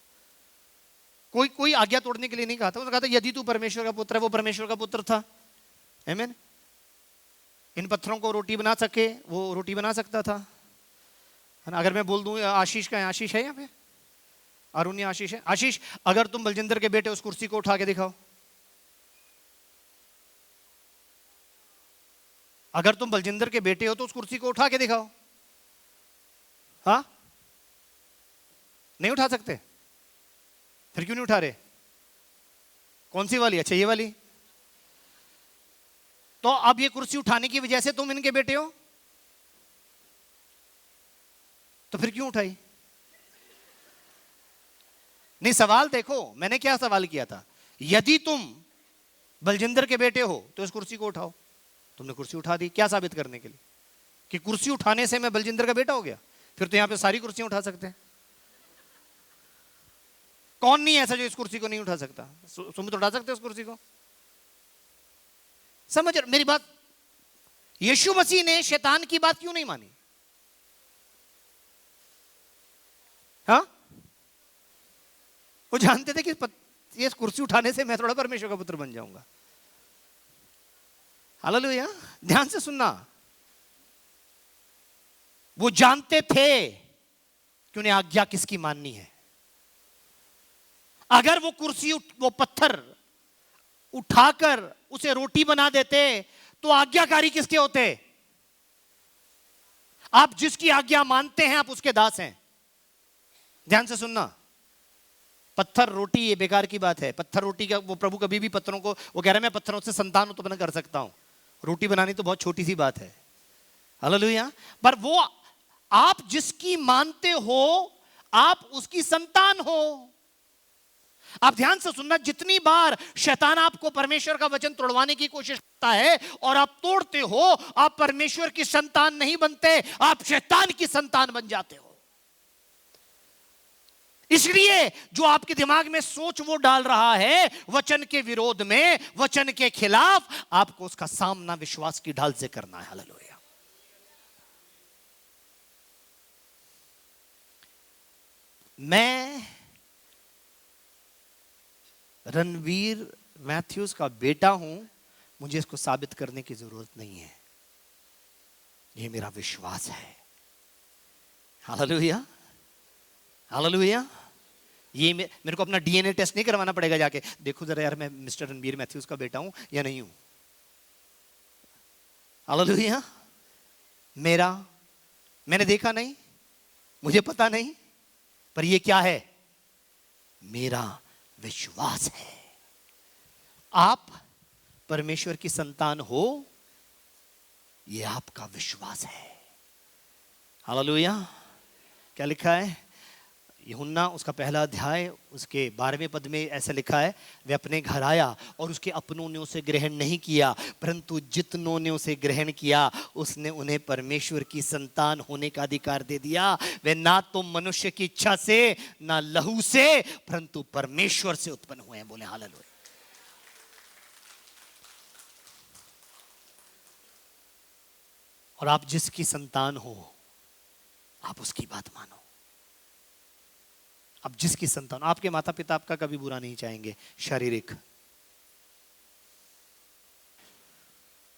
कोई आज्ञा तोड़ने के लिए नहीं कहा था। उसने कहा था यदि तू परमेश्वर का पुत्र है। वो परमेश्वर का पुत्र था। आमीन। इन पत्थरों को रोटी बना सके, वो रोटी बना सकता था। अगर मैं बोल दूं, आशीष का है, आशीष है यहाँ पे, अरुण या आशीष है? आशीष, अगर तुम बलजिंदर के बेटे उस कुर्सी को उठा के दिखाओ, अगर तुम बलजिंदर के बेटे हो तो उस कुर्सी को उठा के दिखाओ। हाँ, नहीं उठा सकते? फिर क्यों नहीं उठा रहे? कौन सी वाली? अच्छा ये वाली। तो अब ये कुर्सी उठाने की वजह से तुम इनके बेटे हो, तो फिर क्यों उठाई? नहीं, सवाल देखो, मैंने क्या सवाल किया था? यदि तुम बलजिंदर के बेटे हो तो इस कुर्सी को उठाओ। तुमने कुर्सी उठा दी, क्या साबित करने के लिए? कि कुर्सी उठाने से मैं बलजिंदर का बेटा हो गया? फिर तो यहां पे सारी कुर्सियां उठा सकते हैं। कौन नहीं ऐसा जो इस कुर्सी को नहीं उठा सकता? सुमित उठा सकते उस कुर्सी को? समझ मेरी बात? यीशु मसीह ने शैतान की बात क्यों नहीं मानी? हाँ, वो जानते थे कि ये कुर्सी उठाने से मैं थोड़ा परमेश्वर का पुत्र बन जाऊंगा। हालेलुया। ध्यान से सुनना, वो जानते थे कि उन्हें आज्ञा किसकी माननी है। अगर वो कुर्सी वो पत्थर उठाकर उसे रोटी बना देते तो आज्ञाकारी किसके होते? आप जिसकी आज्ञा मानते हैं आप उसके दास हैं। ध्यान से सुनना, पत्थर रोटी ये बेकार की बात है। पत्थर रोटी का वो प्रभु कभी भी पत्थरों को, वो कह रहा है मैं पत्थरों से संतान उत्पन्न कर सकता हूं। रोटी बनानी तो बहुत छोटी सी बात है। हालेलुया। पर वो आप जिसकी मानते हो आप उसकी संतान हो। आप ध्यान से सुनना, जितनी बार शैतान आपको परमेश्वर का वचन तोड़वाने की कोशिश करता है और आप तोड़ते हो, आप परमेश्वर की संतान नहीं बनते, आप शैतान की संतान बन जाते हो। इसलिए जो आपके दिमाग में सोच वो डाल रहा है वचन के विरोध में, वचन के खिलाफ, आपको उसका सामना विश्वास की ढाल से करना है। हालेलुया। मैं रणवीर मैथ्यूज का बेटा हूं, मुझे इसको साबित करने की जरूरत नहीं है, ये मेरा विश्वास है। Hallelujah, hallelujah. ये मेरे को अपना डीएनए टेस्ट नहीं करवाना पड़ेगा जाके, देखो जरा यार मैं मिस्टर रणवीर मैथ्यूज का बेटा हूं या नहीं हूं। हालेलुया। मैंने देखा नहीं, मुझे पता नहीं, पर ये क्या है? मेरा विश्वास है। आप परमेश्वर की संतान हो, ये आपका विश्वास है। हालेलुया। क्या लिखा है? यूहन्ना उसका पहला अध्याय उसके 12वें पद में ऐसा लिखा है, वह अपने घर आया और उसके अपनों ने उसे ग्रहण नहीं किया, परंतु जितनों ने उसे ग्रहण किया उसने उन्हें परमेश्वर की संतान होने का अधिकार दे दिया। वे ना तो मनुष्य की इच्छा से ना लहू से, परंतु परमेश्वर से उत्पन्न हुए हैं। बोले हालेलुया। और आप जिसकी संतान हो, आप उसकी बात मानो। आप जिसकी संतान, आपके माता पिता आपका कभी बुरा नहीं चाहेंगे, शारीरिक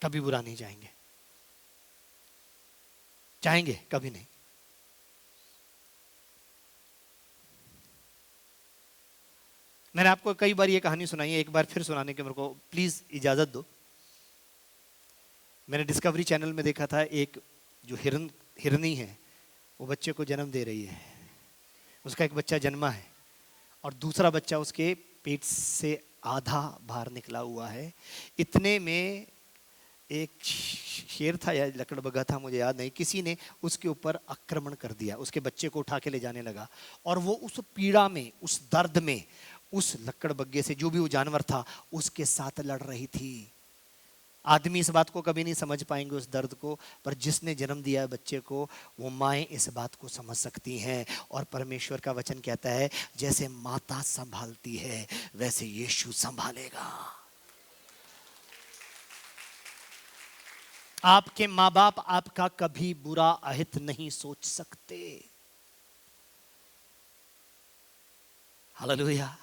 कभी बुरा नहीं चाहेंगे, चाहेंगे कभी नहीं। मैंने आपको कई बार ये कहानी सुनाई है, एक बार फिर सुनाने के मेरे को प्लीज इजाजत दो। मैंने डिस्कवरी चैनल में देखा था, एक जो हिरनी है वो बच्चे को जन्म दे रही है। उसका एक बच्चा जन्मा है और दूसरा बच्चा उसके पेट से आधा बाहर निकला हुआ है। इतने में एक शेर था या लकड़बग्गा था, मुझे याद नहीं, किसी ने उसके ऊपर आक्रमण कर दिया, उसके बच्चे को उठा के ले जाने लगा। और वो उस पीड़ा में, उस दर्द में, उस लकड़बग्गे से, जो भी वो जानवर था, उसके साथ लड़ रही थी। आदमी इस बात को कभी नहीं समझ पाएंगे उस दर्द को, पर जिसने जन्म दिया है बच्चे को, वो माएँ इस बात को समझ सकती हैं। और परमेश्वर का वचन कहता है, जैसे माता संभालती है वैसे यीशु संभालेगा। आपके माँ बाप आपका कभी बुरा अहित नहीं सोच सकते। हालेलुया।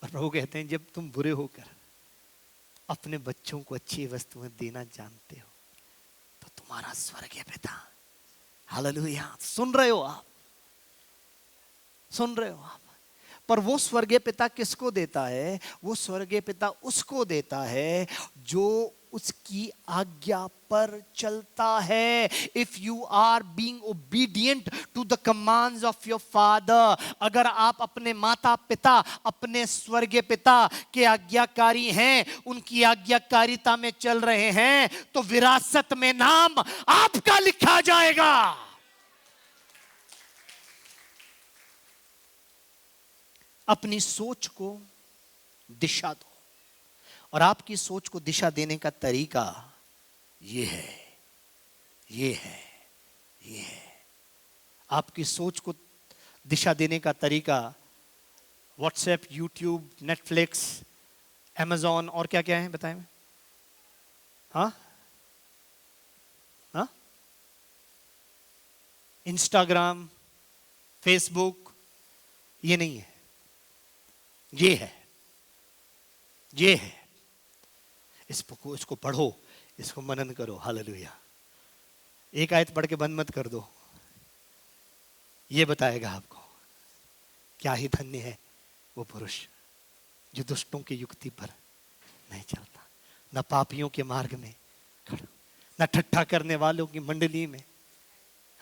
और प्रभु कहते हैं, जब तुम बुरे होकर अपने बच्चों को अच्छी वस्तुएं देना जानते हो, तो तुम्हारा स्वर्गीय पिता, हालेलुया, सुन रहे हो आप, सुन रहे हो आप। पर वो स्वर्गीय पिता किसको देता है? वो स्वर्गीय पिता उसको देता है जो उसकी आज्ञा पर चलता है। If you are being obedient to the commands of your father, अगर आप अपने माता पिता, अपने स्वर्गीय पिता के आज्ञाकारी हैं, उनकी आज्ञाकारिता में चल रहे हैं, तो विरासत में नाम आपका लिखा जाएगा। अपनी सोच को दिशा दो, और आपकी सोच को दिशा देने का तरीका ये है, ये है, ये है। आपकी सोच को दिशा देने का तरीका व्हाट्सएप, यूट्यूब, नेटफ्लिक्स, अमेज़न और क्या क्या है बताएं? हाँ हाँ, इंस्टाग्राम, फेसबुक, ये नहीं है, ये है, ये है। इसको पढ़ो, इसको मनन करो। हालेलुया। एक आयत पढ़ के बंद मत कर दो, ये बताएगा आपको, क्या ही धन्य है वो पुरुष जो दुष्टों की युक्ति पर नहीं चलता, न पापियों के मार्ग में खड़ा, न ठट्ठा करने वालों की मंडली में।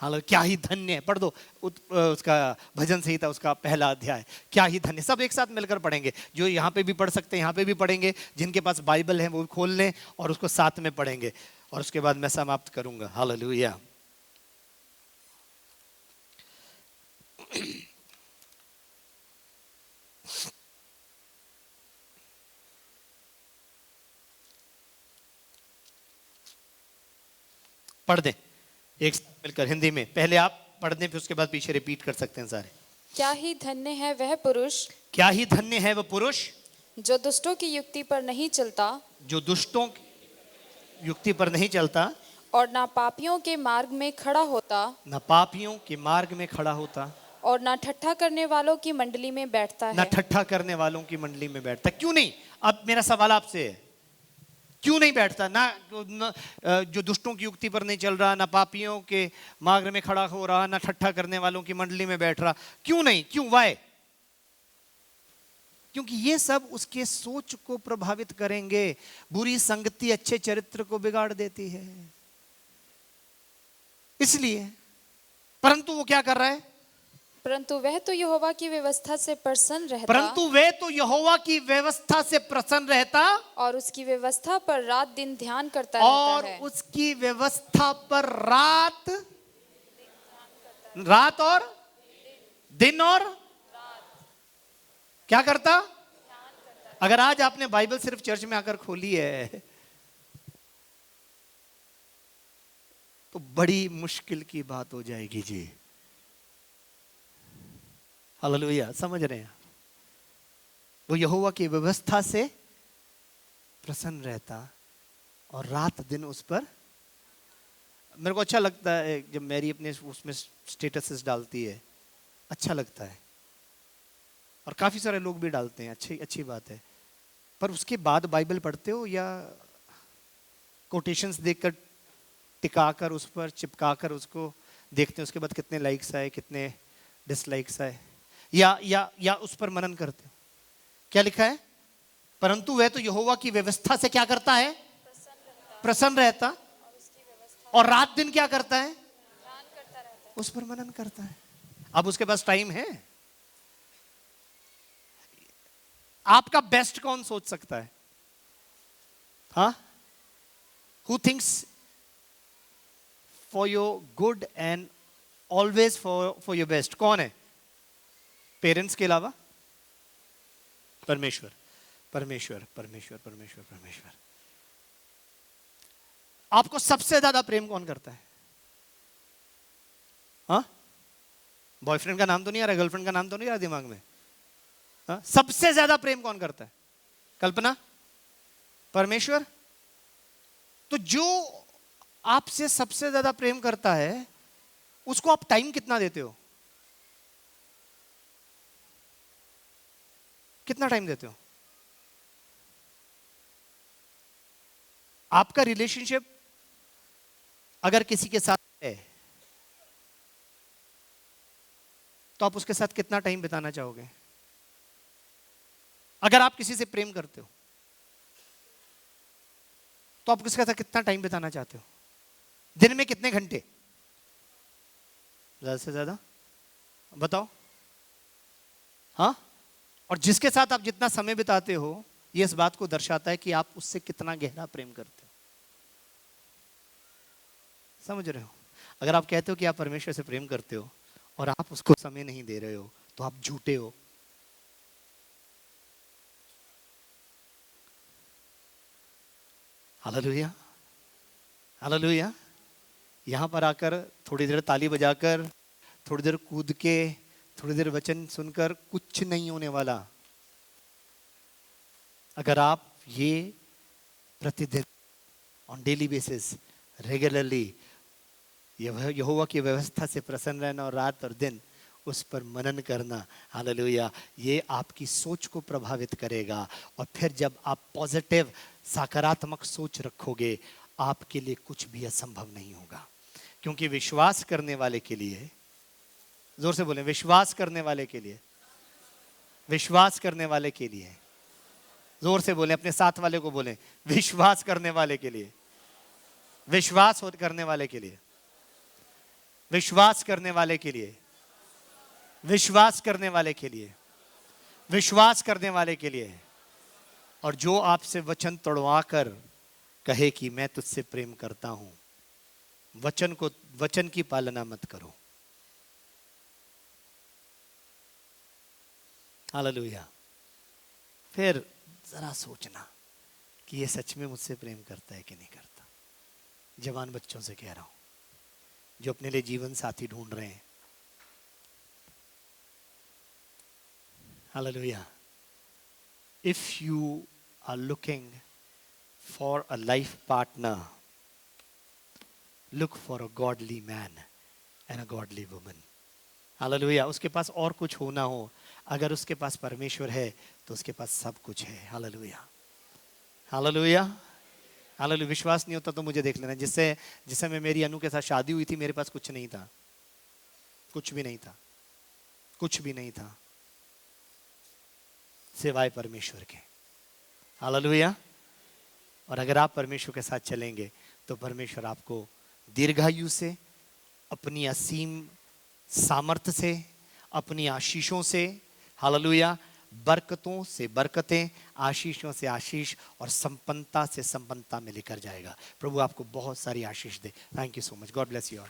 हालांकि क्या ही धन्य है, पढ़ दो उसका भजन संहिता, उसका पहला अध्याय, क्या ही धन्य। सब एक साथ मिलकर पढ़ेंगे, जो यहाँ पे भी पढ़ सकते हैं यहाँ पे भी पढ़ेंगे, जिनके पास बाइबल है वो खोल लें और उसको साथ में पढ़ेंगे, और उसके बाद मैं समाप्त करूंगा। हालेलुया। पढ़ दें एक साथ मिलकर हिंदी में, पहले आप पढ़ दें फिर उसके बाद पीछे रिपीट कर सकते हैं सारे। क्या ही धन्य है वह पुरुष, क्या ही धन्य है वह पुरुष जो दुष्टों की युक्ति पर नहीं चलता, जो दुष्टों की युक्ति पर नहीं चलता, और ना पापियों के मार्ग में खड़ा होता, न पापियों के मार्ग में खड़ा होता। और ना ठट्ठा करने वालों की मंडली में बैठता ना है। ठट्ठा करने वालों की मंडली में बैठता। क्यों नहीं? अब मेरा सवाल आपसे है, क्यों नहीं बैठता? जो दुष्टों की युक्ति पर नहीं चल रहा, ना पापियों के मार्ग में खड़ा हो रहा, ना ठट्ठा करने वालों की मंडली में बैठ रहा, क्यों नहीं? क्यों? वाई? क्योंकि ये सब उसके सोच को प्रभावित करेंगे। बुरी संगति अच्छे चरित्र को बिगाड़ देती है, इसलिए। परंतु वो क्या कर रहा है? परंतु वह तो यहोवा की व्यवस्था से प्रसन्न रहता, परंतु वे तो यहोवा की व्यवस्था से प्रसन्न रहता और उसकी व्यवस्था पर रात दिन ध्यान करता और रहता है। उसकी व्यवस्था पर रात और दिन और क्या करता? अगर आज आपने बाइबल सिर्फ चर्च में आकर खोली है तो बड़ी मुश्किल की बात हो जाएगी जी। हालेलुया, समझ रहे हैं? वो यहोवा की व्यवस्था से प्रसन्न रहता और रात दिन उस पर। मेरे को अच्छा लगता है जब मैरी अपने उसमें स्टेटसेस डालती है, अच्छा लगता है, और काफी सारे लोग भी डालते हैं, अच्छी बात है। पर उसके बाद बाइबल पढ़ते हो या कोटेशंस देखकर टिकाकर उस पर चिपकाकर उसको देखते हैं, उसके बाद कितने लाइक्स आए, कितने डिसलाइक्स आए, या उस पर मनन करते हो? क्या लिखा है? परंतु वह तो यहोवा की व्यवस्था से क्या करता है? प्रसन्न रहता, और रात दिन क्या करता है? उस पर मनन करता है। अब उसके पास टाइम है? आपका बेस्ट कौन सोच सकता है? हाँ? Who thinks for your good and always for your best? कौन है? पेरेंट्स के अलावा? परमेश्वर, परमेश्वर, परमेश्वर, परमेश्वर, परमेश्वर। आपको सबसे ज्यादा प्रेम कौन करता है? हाँ? बॉयफ्रेंड का नाम तो नहीं आ रहा, गर्लफ्रेंड का नाम तो नहीं आ रहा दिमाग में? हाँ? सबसे ज्यादा प्रेम कौन करता है? कल्पना? परमेश्वर? तो जो आपसे सबसे ज्यादा प्रेम करता है उसको आप टाइम कितना देते हो? कितना टाइम देते हो? आपका रिलेशनशिप अगर किसी के साथ है तो आप उसके साथ कितना टाइम बिताना चाहोगे? अगर आप किसी से प्रेम करते हो तो आप उसके साथ कितना टाइम बिताना चाहते हो? दिन में कितने घंटे? ज्यादा से ज्यादा बताओ। हाँ? और जिसके साथ आप जितना समय बिताते हो ये इस बात को दर्शाता है कि आप उससे कितना गहरा प्रेम करते हो। समझ रहे हो? अगर आप कहते हो कि आप परमेश्वर से प्रेम करते हो और आप उसको समय नहीं दे रहे हो तो आप झूठे हो। Hallelujah, hallelujah. यहां पर आकर थोड़ी देर ताली बजाकर, थोड़ी देर कूद के, थोड़ी देर वचन सुनकर कुछ नहीं होने वाला। अगर आप ये प्रतिदिन ऑन डेली बेसिस रेगुलरली यहोवा की व्यवस्था से प्रसन्न रहना और रात और दिन उस पर मनन करना, हालेलुया, ये आपकी सोच को प्रभावित करेगा। और फिर जब आप पॉजिटिव सकारात्मक सोच रखोगे आपके लिए कुछ भी असंभव नहीं होगा। क्योंकि विश्वास करने वाले के लिए, जोर से बोलें, विश्वास करने वाले के लिए, विश्वास करने वाले के लिए, जोर से बोलें, अपने साथ वाले को बोलें, विश्वास करने वाले के लिए, विश्वास करने वाले के लिए, विश्वास करने वाले के लिए, विश्वास करने वाले के लिए, विश्वास करने वाले के लिए। और जो आपसे वचन तोड़वा कर कहे कि मैं तुझसे प्रेम करता हूं, वचन की पालना मत करो। हालेलुया। फिर जरा सोचना कि ये सच में मुझसे प्रेम करता है कि नहीं करता। जवान बच्चों से कह रहा हूं जो अपने लिए जीवन साथी ढूंढ रहे हैं। Hallelujah. If you are looking for a life partner, look for a godly man and a godly woman. Hallelujah. उसके पास और कुछ हो ना हो, अगर उसके पास परमेश्वर है तो उसके पास सब कुछ है। Hallelujah, hallelujah, hallelujah. विश्वास नहीं होता तो मुझे देख लेना। जिससे जिससे मैं मेरी अनु के साथ शादी हुई थी, मेरे पास कुछ नहीं था, कुछ भी नहीं था, कुछ भी नहीं था सिवाय परमेश्वर के। हालेलुया। और अगर आप परमेश्वर के साथ चलेंगे तो परमेश्वर आपको दीर्घायु से, अपनी असीम सामर्थ्य से, अपनी आशीषों से, हालेलुया, बरकतों से बरकतें, आशीषों से आशीष और संपन्नता से संपन्नता में लेकर जाएगा। प्रभु आपको बहुत सारी आशीष दे। Thank you so much. God bless you all.